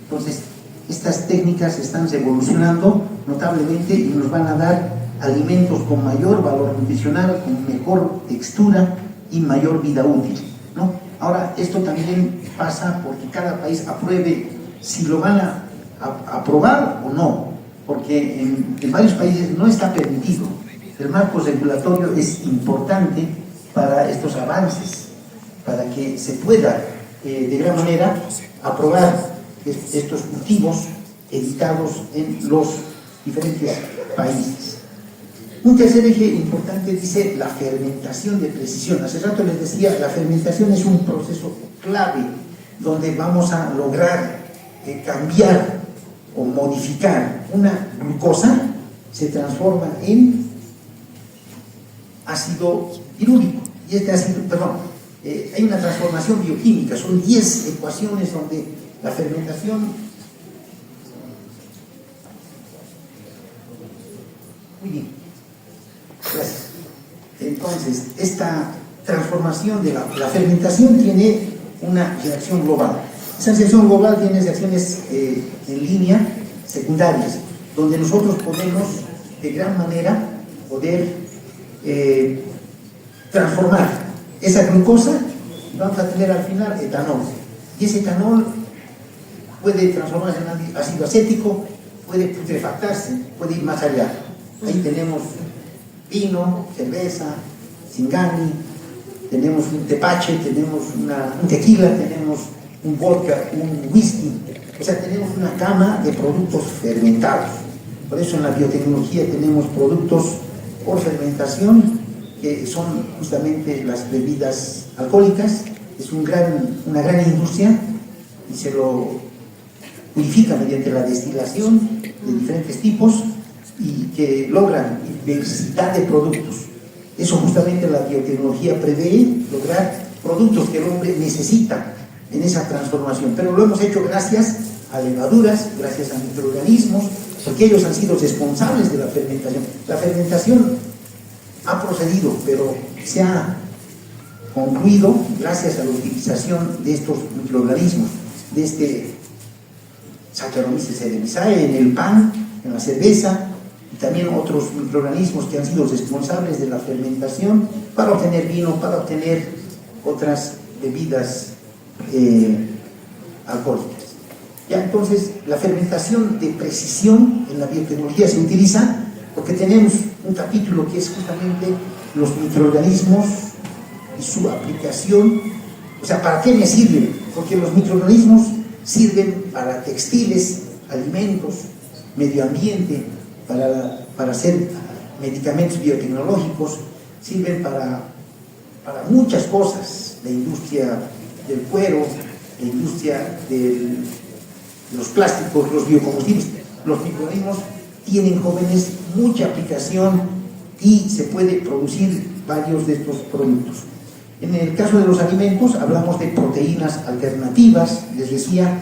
Entonces, estas técnicas están evolucionando notablemente y nos van a dar alimentos con mayor valor nutricional, con mejor textura y mayor vida útil, ¿no? Ahora, esto también pasa porque cada país apruebe si lo van a aprobar o no, porque en varios países no está permitido. El marco regulatorio es importante para estos avances, para que se pueda de gran manera aprobar estos cultivos editados en los diferentes países. Un tercer eje importante dice la fermentación de precisión. Hace rato les decía, la fermentación es un proceso clave donde vamos a lograr cambiar o modificar una glucosa, se transforma en ácido pirúlico. Y este ácido, hay una transformación bioquímica, son 10 ecuaciones donde la fermentación. Muy bien, gracias. Entonces, esta transformación de la fermentación tiene una reacción global. Esa reacción global tiene reacciones en línea secundarias, donde nosotros podemos de gran manera poder transformar esa glucosa y vamos a tener al final etanol. Y ese etanol puede transformarse en ácido acético, puede putrefactarse, puede ir más allá. Ahí tenemos vino, cerveza, singani, tenemos un tepache, tenemos un tequila, tenemos un vodka, un whisky. O sea, tenemos una gama de productos fermentados. Por eso en la biotecnología tenemos productos por fermentación, que son justamente las bebidas alcohólicas. Es una gran industria y se lo purifica mediante la destilación de diferentes tipos y que logran diversidad de productos. Eso justamente la biotecnología prevé, lograr productos que el hombre necesita en esa transformación, pero lo hemos hecho gracias a levaduras, gracias a microorganismos, porque ellos han sido responsables de la fermentación. La fermentación ha procedido, pero se ha concluido gracias a la utilización de estos microorganismos, de este Saccharomyces cerevisiae en el pan, en la cerveza, y también otros microorganismos que han sido responsables de la fermentación para obtener vino, para obtener otras bebidas alcohólicas. Ya, entonces, la fermentación de precisión en la biotecnología se utiliza porque tenemos un capítulo que es justamente los microorganismos y su aplicación. O sea, ¿para qué me sirven? Porque los microorganismos sirven para textiles, alimentos, medio ambiente, para hacer medicamentos biotecnológicos, sirven para muchas cosas, la industria del cuero, la industria de los plásticos, los biocombustibles. Los microorganismos tienen, jóvenes, mucha aplicación y se puede producir varios de estos productos. En el caso de los alimentos hablamos de proteínas alternativas, les decía,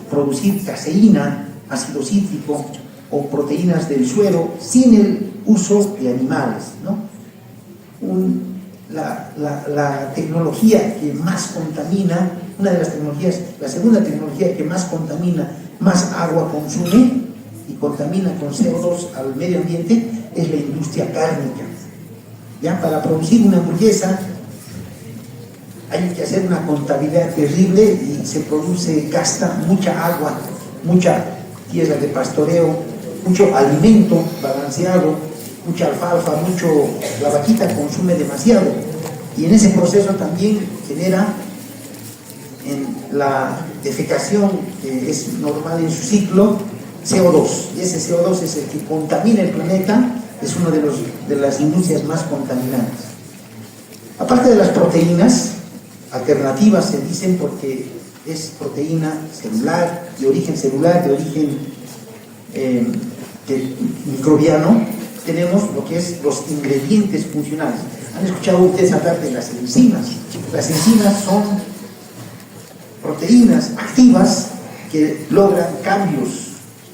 producir caseína, ácido cítrico o proteínas del suero sin el uso de animales, ¿no? La tecnología que más contamina, una de las tecnologías, la segunda tecnología que más contamina, más agua consume y contamina con CO2 al medio ambiente es la industria cárnica. Ya para producir una hamburguesa hay que hacer una contabilidad terrible y se gasta mucha agua, mucha tierra de pastoreo, mucho alimento balanceado, mucha alfalfa, la vaquita consume demasiado y en ese proceso también genera en la defecación que es normal en su ciclo CO2, y ese CO2 es el que contamina el planeta, es una de las industrias más contaminantes. Aparte de las proteínas alternativas, se dicen porque es proteína celular, de origen celular, de origen microbiano, tenemos lo que es los ingredientes funcionales. ¿Han escuchado ustedes hablar de las enzimas? Las enzimas son proteínas activas que logran cambios,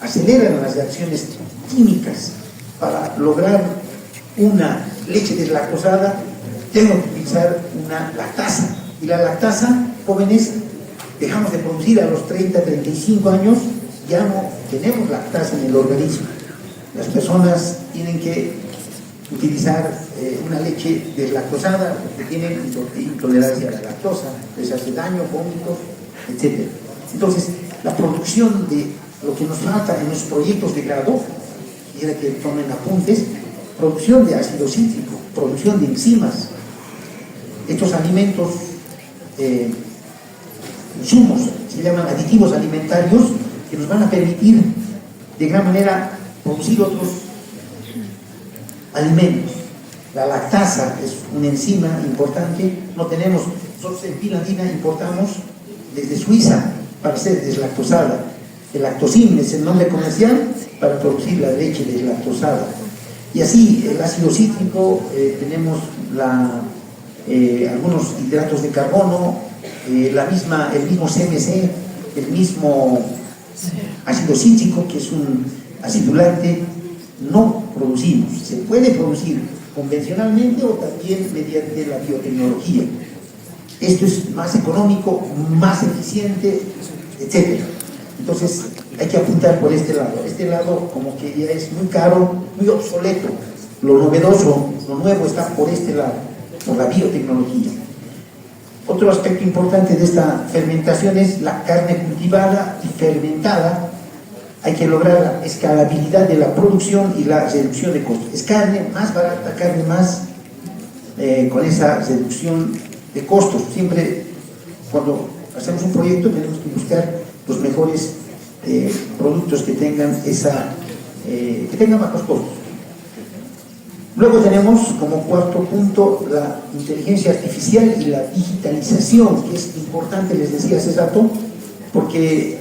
aceleran las reacciones químicas. Para lograr una leche deslactosada tengo que utilizar una lactasa, y la lactasa, jóvenes, dejamos de producir a los 30, 35 años, ya no tenemos lactasa en el organismo. Las personas tienen que utilizar una leche deslactosada porque tienen intolerancia a la lactosa, les hace daño, vómitos, etc. Entonces, la producción de lo que nos falta en los proyectos de grado, quisiera que tomen apuntes, producción de ácido cítrico, producción de enzimas, estos alimentos, insumos, se llaman aditivos alimentarios, que nos van a permitir de gran manera producir otros alimentos. La lactasa es una enzima importante, no tenemos, nosotros en Pilandina importamos desde Suiza para ser deslactosada. El lactosin es el nombre comercial para producir la leche deslactosada. Y así el ácido cítrico, tenemos algunos hidratos de carbono, el mismo CMC, el mismo ácido cítrico, que es un acidulante, no producimos. Se puede producir convencionalmente o también mediante la biotecnología. Esto es más económico, más eficiente, etc. Entonces hay que apuntar por este lado. Este lado como que ya es muy caro, muy obsoleto. Lo novedoso, lo nuevo está por este lado, por la biotecnología. Otro aspecto importante de esta fermentación es la carne cultivada y fermentada. Hay que lograr la escalabilidad de la producción y la reducción de costos. Es carne más barata, carne más con esa reducción de costos. Siempre cuando hacemos un proyecto tenemos que buscar los mejores productos que tengan bajos costos. Luego tenemos como cuarto punto la inteligencia artificial y la digitalización, que es importante, les decía hace rato, porque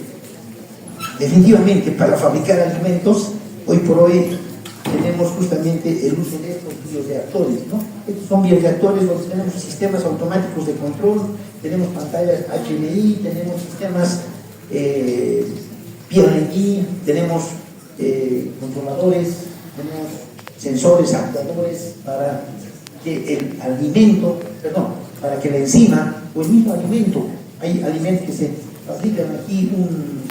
definitivamente para fabricar alimentos, hoy por hoy tenemos justamente el uso de estos bioreactores, ¿no? Estos son bioreactores donde tenemos sistemas automáticos de control, tenemos pantallas HMI, tenemos sistemas PLG, tenemos controladores, tenemos sensores, actuadores para que el alimento, para que la enzima o el mismo alimento, hay alimentos que se fabrican aquí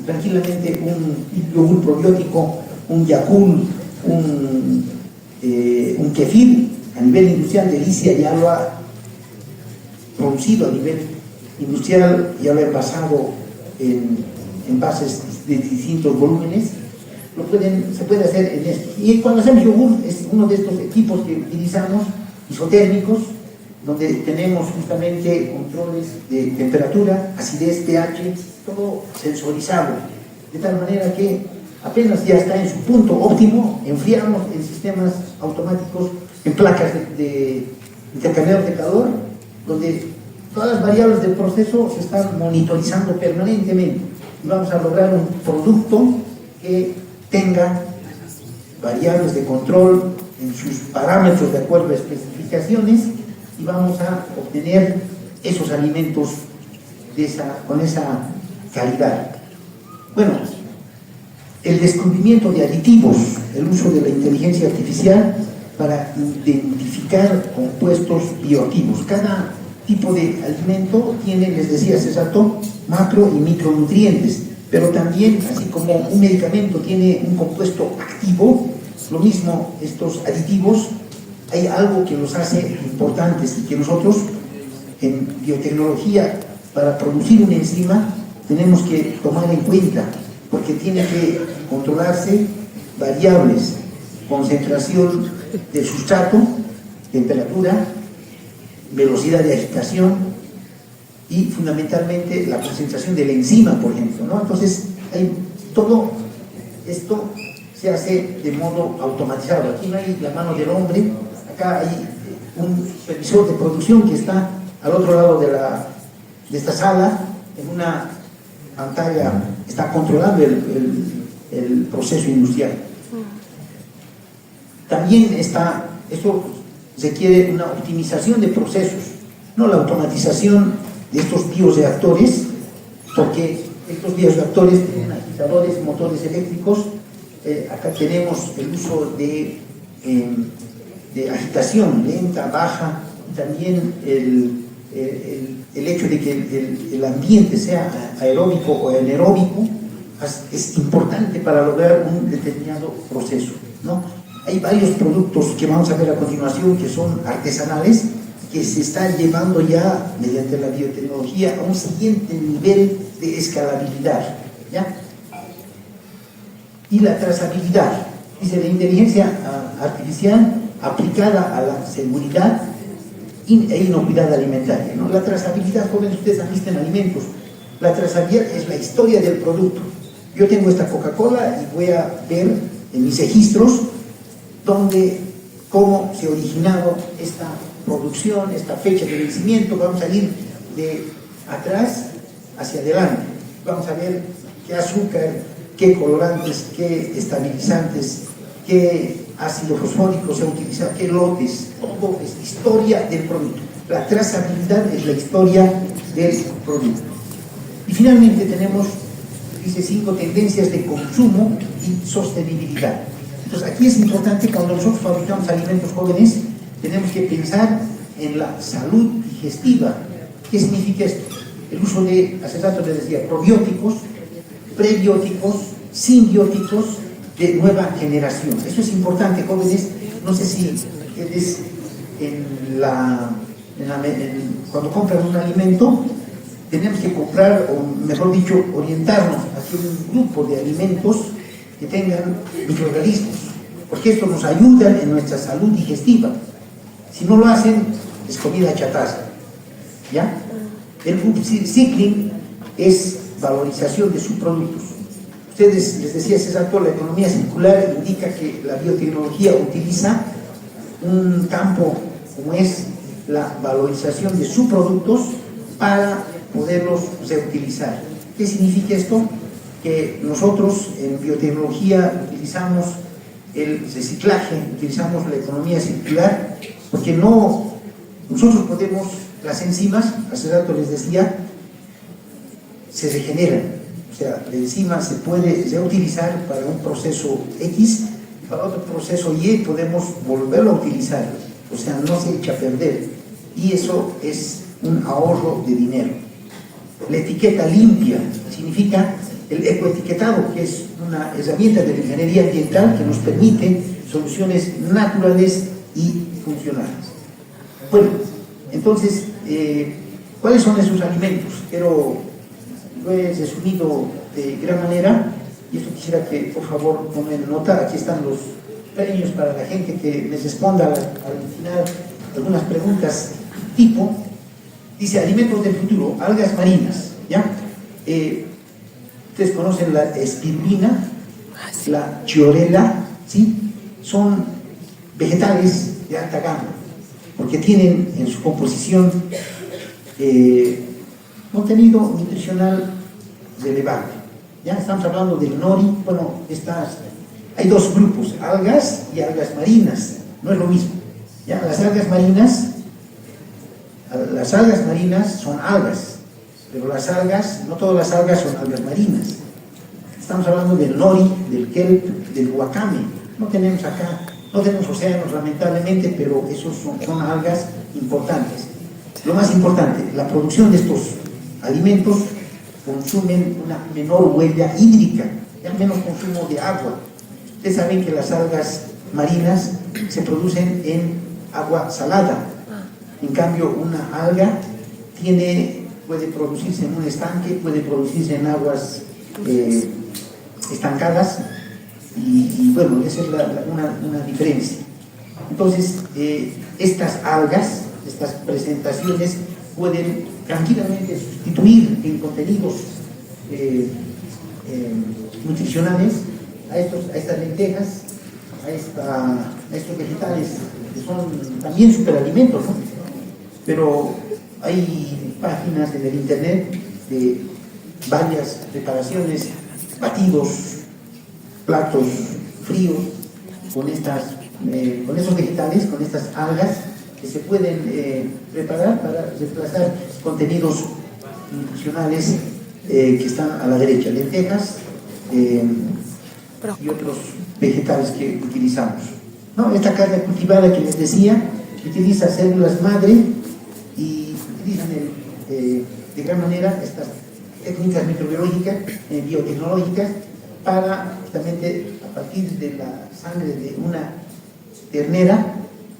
tranquilamente un yogur probiótico, un Yakult, un kefir, a nivel industrial Delicia ya lo ha producido a nivel industrial, ya lo ha envasado en envases de distintos volúmenes, se puede hacer en esto. Y cuando hacemos yogur es uno de estos equipos que utilizamos, isotérmicos, donde tenemos justamente controles de temperatura, acidez, pH, todo sensorizado, de tal manera que apenas ya está en su punto óptimo, enfriamos en sistemas automáticos, en placas de intercambiador de calor, donde todas las variables del proceso se están monitorizando permanentemente y vamos a lograr un producto que tenga variables de control en sus parámetros de acuerdo a especificaciones y vamos a obtener esos alimentos con esa calidad. Bueno, el descubrimiento de aditivos, el uso de la inteligencia artificial para identificar compuestos bioactivos. Cada tipo de alimento tiene, les decía hace rato, macro y micronutrientes, pero también, así como un medicamento tiene un compuesto activo, lo mismo estos aditivos, hay algo que los hace importantes y que nosotros en biotecnología, para producir una enzima, tenemos que tomar en cuenta, porque tiene que controlarse variables, concentración del sustrato, temperatura, velocidad de agitación y fundamentalmente la concentración de la enzima, por ejemplo, ¿no? Entonces, todo esto se hace de modo automatizado. Aquí no hay la mano del hombre, acá hay un supervisor de producción que está al otro lado de esta sala, en una pantalla, está controlando el proceso industrial. También esto requiere una optimización de procesos, no la automatización de estos bioreactores, porque estos bioreactores tienen agitadores, motores eléctricos. Acá tenemos el uso de agitación lenta, baja, y también el hecho de que el ambiente sea aeróbico o anaeróbico es importante para lograr un determinado proceso, ¿no? Hay varios productos que vamos a ver a continuación que son artesanales, que se están llevando ya mediante la biotecnología a un siguiente nivel de escalabilidad, ¿ya? Y la trazabilidad, dice la inteligencia artificial aplicada a la seguridad e inocuidad alimentaria, ¿no? La trazabilidad, jóvenes, ustedes han visto en alimentos, la trazabilidad es la historia del producto. Yo tengo esta Coca-Cola y voy a ver en mis registros cómo se ha originado esta producción, esta fecha de vencimiento. Vamos a ir de atrás hacia adelante, vamos a ver qué azúcar, qué colorantes, qué estabilizantes, qué ácido fosfórico se ha utilizado, qué lotes, todo es historia del producto. La trazabilidad es la historia del producto. Y finalmente tenemos, dice, 5 tendencias de consumo y sostenibilidad. Entonces aquí es importante, cuando nosotros fabricamos alimentos, jóvenes, tenemos que pensar en la salud digestiva. ¿Qué significa esto? El uso de, hace rato les decía, probióticos, prebióticos, simbióticos de nueva generación. Eso es importante, jóvenes. No sé si es cuando compran un alimento, tenemos que comprar, o mejor dicho, orientarnos hacia un grupo de alimentos que tengan microorganismos, porque esto nos ayuda en nuestra salud digestiva. Si no lo hacen, es comida chatarra, ¿ya? El upcycling es valorización de subproductos. Ustedes, les decía hace rato, la economía circular indica que la biotecnología utiliza un campo como es la valorización de subproductos para poderlos reutilizar. ¿Qué significa esto? que nosotros en biotecnología utilizamos el reciclaje, utilizamos la economía circular, porque nosotros podemos, las enzimas, hace rato les decía, se regeneran, o sea, la enzima se puede reutilizar para un proceso X, para otro proceso Y podemos volverlo a utilizar, o sea, no se echa a perder, y eso es un ahorro de dinero. La etiqueta limpia significa el ecoetiquetado, que es una herramienta de la ingeniería ambiental que nos permite soluciones naturales y funcionales. Bueno, entonces, ¿cuáles son esos alimentos? Pero lo he resumido de gran manera, y esto quisiera que por favor tomen nota. Aquí están los premios para la gente que me responda al final algunas preguntas tipo. Dice, alimentos del futuro, algas marinas, ¿ya? Ustedes conocen la espirulina, la chiorela, ¿sí? Son vegetales de alta gama, porque tienen en su composición contenido nutricional relevante. Ya estamos hablando del nori, bueno, hay dos grupos, algas y algas marinas, no es lo mismo. Ya, las algas marinas son algas, pero las algas, no todas las algas son algas marinas. Estamos hablando del nori, del kelp, del wakame. No tenemos océanos lamentablemente, pero esos son algas importantes. Lo más importante, la producción de estos alimentos consumen una menor huella hídrica, ya menos consumo de agua. Ustedes saben que las algas marinas se producen en agua salada. En cambio, una alga puede producirse en un estanque, puede producirse en aguas estancadas, y bueno, esa es una diferencia. Entonces, estas algas, estas presentaciones pueden tranquilamente sustituir en contenidos nutricionales a estas lentejas, a estos vegetales que son también superalimentos, ¿no? Pero hay páginas en el internet de varias preparaciones, batidos, platos fríos con esos vegetales, con estas algas que se pueden preparar para reemplazar contenidos nutricionales que están a la derecha, lentejas y otros vegetales que utilizamos. No, esta carne cultivada que les decía utiliza células madre y utilizan de gran manera estas técnicas microbiológicas, biotecnológicas, para justamente a partir de la sangre de una ternera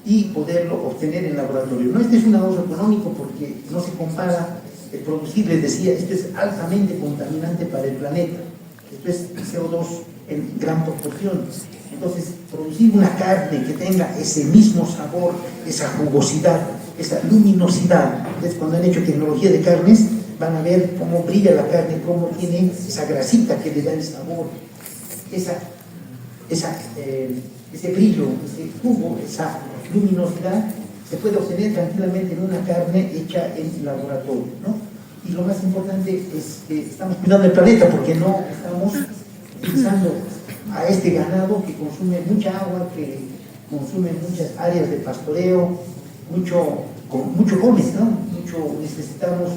y poderlo obtener en laboratorio. No, este es un ahorro económico porque no se compara el producir, les decía, este es altamente contaminante para el planeta. Esto es CO2 en gran proporción. Entonces, producir una carne que tenga ese mismo sabor, esa jugosidad, esa luminosidad. Entonces, cuando han hecho tecnología de carnes, van a ver cómo brilla la carne, cómo tiene esa grasita que le da el sabor, ese brillo, ese jugo, esa luminosidad, se puede obtener tranquilamente en una carne hecha en laboratorio, ¿no? Y lo más importante es que estamos cuidando el planeta porque no estamos utilizando a este ganado que consume mucha agua, que consume muchas áreas de pastoreo, mucho come, ¿no? Necesitamos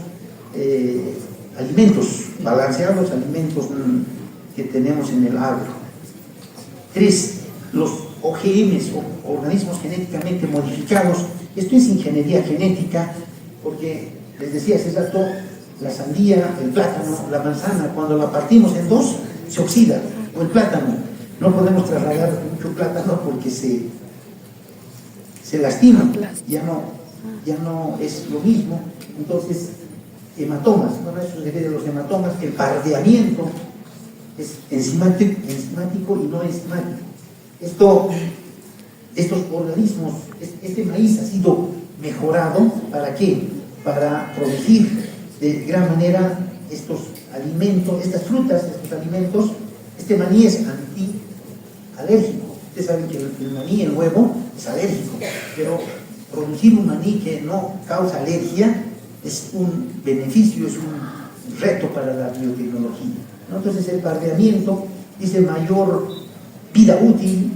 alimentos balanceados, alimentos que tenemos en el agro. 3. Los OGMs, o organismos genéticamente modificados. Esto es ingeniería genética, porque les decía hace rato, la sandía, el plátano, la manzana, cuando la partimos en dos, se oxida, o el plátano. No podemos trasladar mucho plátano porque se lastima, ya no es lo mismo. Entonces, hematomas, bueno, eso se debe a los hematomas, el bardeamiento es enzimático y no enzimático. Estos organismos, este maíz ha sido mejorado, ¿para qué? Para producir de gran manera estos alimentos, estas frutas, estos alimentos. Este maní es antialérgico. Ustedes saben que el maní, el huevo, es alérgico, pero producir un maní que no causa alergia es un beneficio, es reto para la biotecnología, ¿no? Entonces el barbeamiento dice mayor vida útil,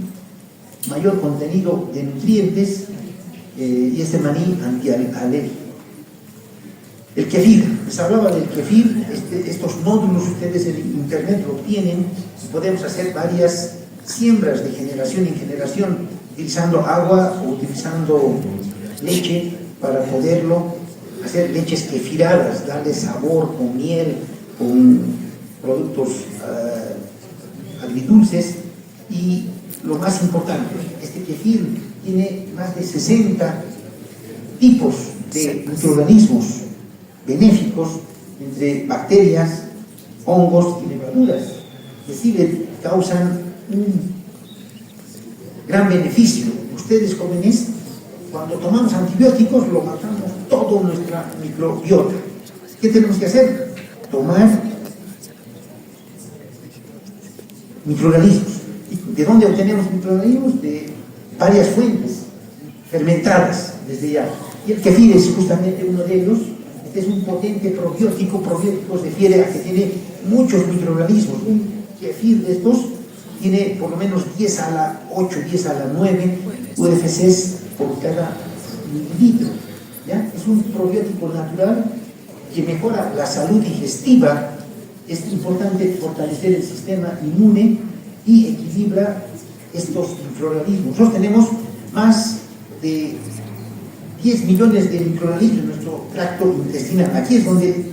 mayor contenido de nutrientes y este maní antialérgico. El kefir, les hablaba del kefir, estos nódulos ustedes en internet lo tienen, podemos hacer varias siembras de generación en generación, utilizando agua o utilizando leche para poderlo hacer leches kefiradas, darle sabor con miel, con productos agridulces. Y lo más importante, este kefir tiene más de 60 tipos de microorganismos benéficos entre bacterias, hongos y levaduras. Es decir, causan un gran beneficio. Ustedes jóvenes, cuando tomamos antibióticos, lo matamos toda nuestra microbiota. ¿Qué tenemos que hacer? Tomar microorganismos. ¿De dónde obtenemos microorganismos? De varias fuentes fermentadas desde ya. Y el kefir es justamente uno de ellos. Este es un potente probiótico. Probiótico se refiere a que tiene muchos microorganismos. Un kefir de estos tiene por lo menos 10 a la 8, 10 a la 9 UFCs por cada mililitro. ¿Ya? Es un probiótico natural que mejora la salud digestiva. Es importante fortalecer el sistema inmune y equilibra estos microorganismos. Nosotros tenemos más de 10 millones de microorganismos en nuestro tracto intestinal. Aquí es donde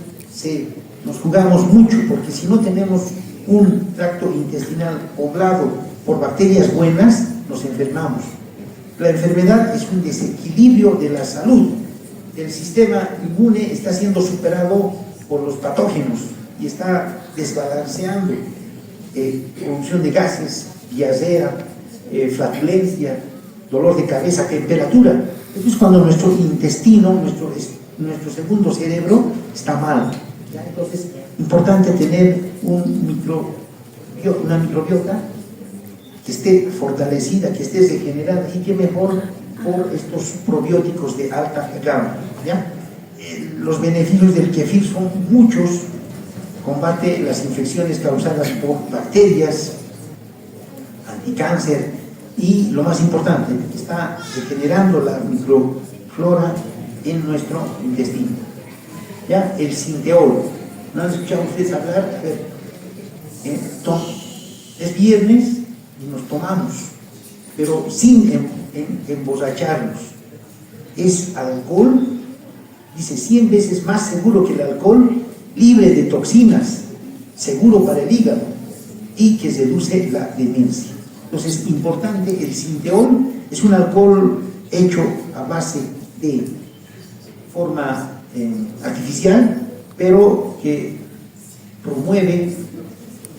nos jugamos mucho, porque si no tenemos un tracto intestinal poblado por bacterias buenas, nos enfermamos. La enfermedad es un desequilibrio de la salud. El sistema inmune está siendo superado por los patógenos y está desbalanceando producción de gases, diarrea, flatulencia, dolor de cabeza, temperatura. Eso es cuando nuestro intestino, nuestro segundo cerebro está mal. ¿Ya? Entonces, importante tener una microbiota que esté fortalecida, que esté regenerada, y que mejor por estos probióticos de alta gama. ¿Ya? Los beneficios del kefir son muchos. Combate las infecciones causadas por bacterias, anticáncer, y lo más importante, está regenerando la microflora en nuestro intestino. ¿Ya? El sinteol, ¿no han escuchado ustedes hablar? Es viernes y nos tomamos, pero sin emborracharnos. Es alcohol, dice 100 veces más seguro que el alcohol, libre de toxinas, seguro para el hígado y que reduce la demencia. Entonces, importante, el sinteol es un alcohol hecho a base de forma artificial, pero que promueve,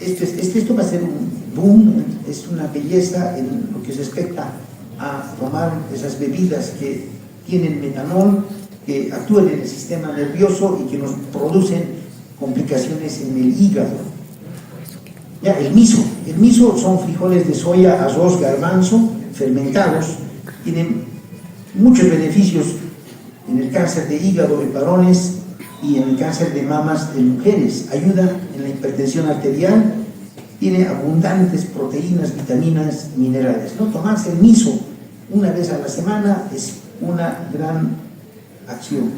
esto va a ser un boom, es una belleza en lo que respecta a tomar esas bebidas que tienen metanol, que actúan en el sistema nervioso y que nos producen complicaciones en el hígado. Ya, el miso son frijoles de soya, arroz, garbanzo, fermentados, tienen muchos beneficios en el cáncer de hígado de varones y en el cáncer de mamas de mujeres, ayuda en la hipertensión arterial, tiene abundantes proteínas, vitaminas, minerales. ¿No? Tomarse el miso una vez a la semana es una gran acción.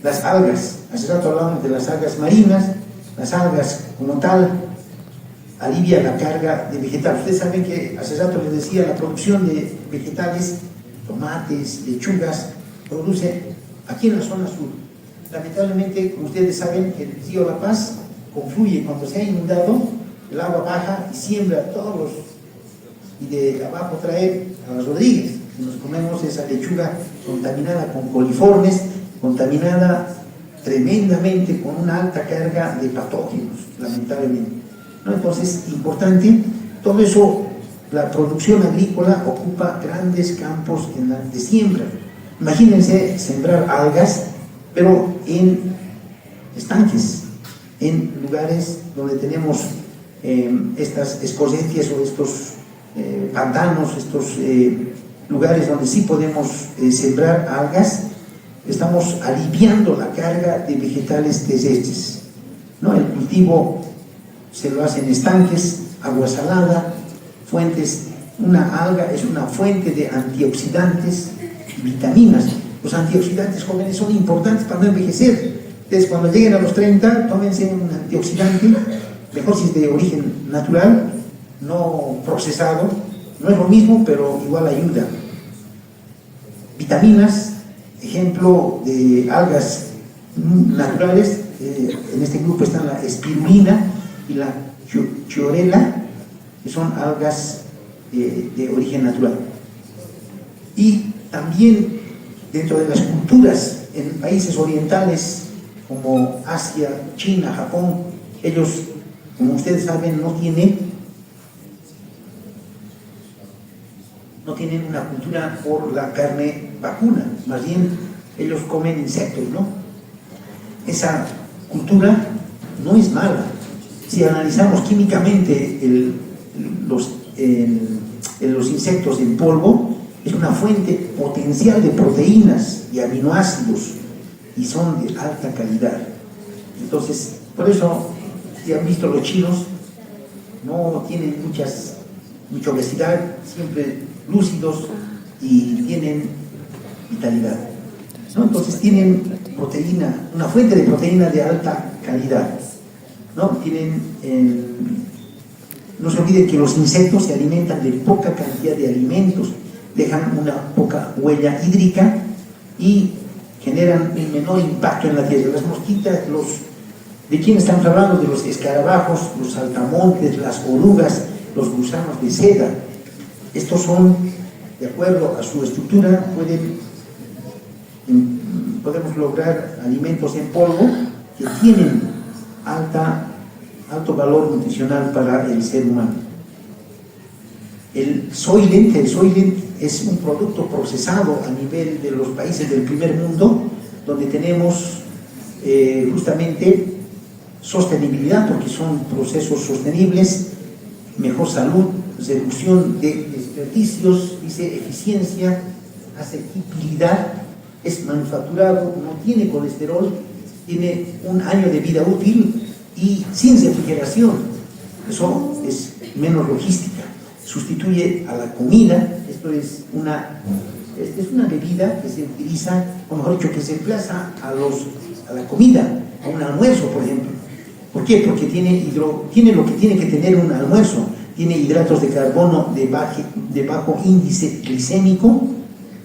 Las algas, hace rato hablamos de las algas marinas, las algas como tal alivia la carga de vegetales. Ustedes saben que hace rato les decía, la producción de vegetales, tomates, lechugas, produce aquí en la zona sur. Lamentablemente, como ustedes saben, el río La Paz confluye, cuando se ha inundado, el agua baja y siembra todos los, y de abajo trae a las Rodríguez, y nos comemos esa lechuga contaminada con coliformes, contaminada tremendamente con una alta carga de patógenos, lamentablemente. ¿No? Entonces, importante, todo eso, la producción agrícola ocupa grandes campos de siembra. Imagínense sembrar algas, pero en estanques, en lugares donde tenemos estas escorrentias o estos pantanos, estos lugares donde sí podemos sembrar algas. Estamos aliviando la carga de vegetales terrestres. ¿no? El cultivo se lo hace en estanques, agua salada, fuentes. Una alga es una fuente de antioxidantes y vitaminas. Los antioxidantes, jóvenes, son importantes para no envejecer. Entonces, cuando lleguen a los 30, tómense un antioxidante, mejor si es de origen natural, no procesado. No es lo mismo, pero igual ayuda. Vitaminas, ejemplo de algas naturales, en este grupo están la espirulina y la chlorela, que son algas de origen natural. Y también dentro de las culturas en países orientales como Asia, China, Japón, ellos, como ustedes saben, no tienen una cultura por la carne vacuna, más bien ellos comen insectos, ¿no? Esa cultura no es mala. Si analizamos químicamente los insectos en polvo, es una fuente potencial de proteínas y aminoácidos y son de alta calidad. Entonces, por eso, si han visto los chinos, no tienen mucha obesidad, siempre lúcidos y tienen vitalidad, ¿no? Entonces tienen proteína, una fuente de proteína de alta calidad, ¿no? No se olviden que los insectos se alimentan de poca cantidad de alimentos, dejan una poca huella hídrica y generan un menor impacto en la tierra. Las mosquitas, ¿de quién estamos hablando? De los escarabajos, los saltamontes, las orugas, los gusanos de seda. Estos son, de acuerdo a su estructura, podemos lograr alimentos en polvo que tienen alto valor nutricional para el ser humano. El Soylent es un producto procesado a nivel de los países del primer mundo, donde tenemos justamente sostenibilidad, porque son procesos sostenibles, mejor salud, reducción de desperdicios, dice eficiencia, asequibilidad, es manufacturado, no tiene colesterol, tiene un año de vida útil y sin refrigeración. Eso es menos logística. Sustituye a la comida. Esto es una bebida que se utiliza, o mejor dicho, que se emplaza a la comida, a un almuerzo, por ejemplo. ¿Por qué? Porque tiene lo que tiene que tener un almuerzo. Tiene hidratos de carbono de bajo índice glicémico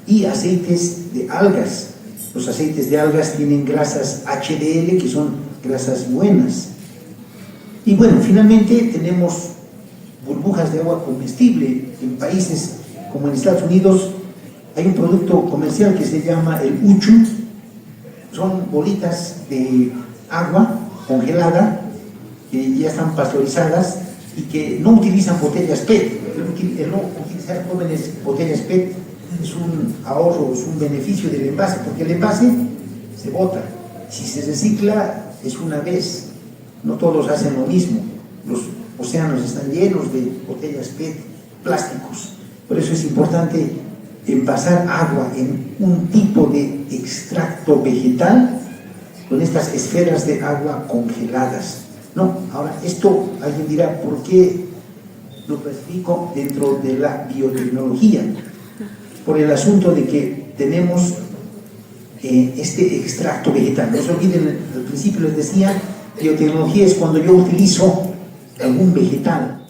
y aceites de algas. Los aceites de algas tienen grasas HDL, que son grasas buenas. Y bueno, finalmente tenemos burbujas de agua comestible. En países como en Estados Unidos hay un producto comercial que se llama el uchu. Son bolitas de agua congelada que ya están pasteurizadas y que no utilizan botellas PET. El no utilizar jóvenes botellas PET es un ahorro, es un beneficio del envase, porque el envase se bota. Si se recicla es una vez, no todos hacen lo mismo. Los océanos están llenos de botellas PET, plásticos. Por eso es importante envasar agua en un tipo de extracto vegetal con estas esferas de agua congeladas. No, ahora esto alguien dirá, ¿por qué lo clasifico dentro de la biotecnología? Por el asunto de que tenemos este extracto vegetal. No se olviden, al principio les decía, biotecnología es cuando yo utilizo algún vegetal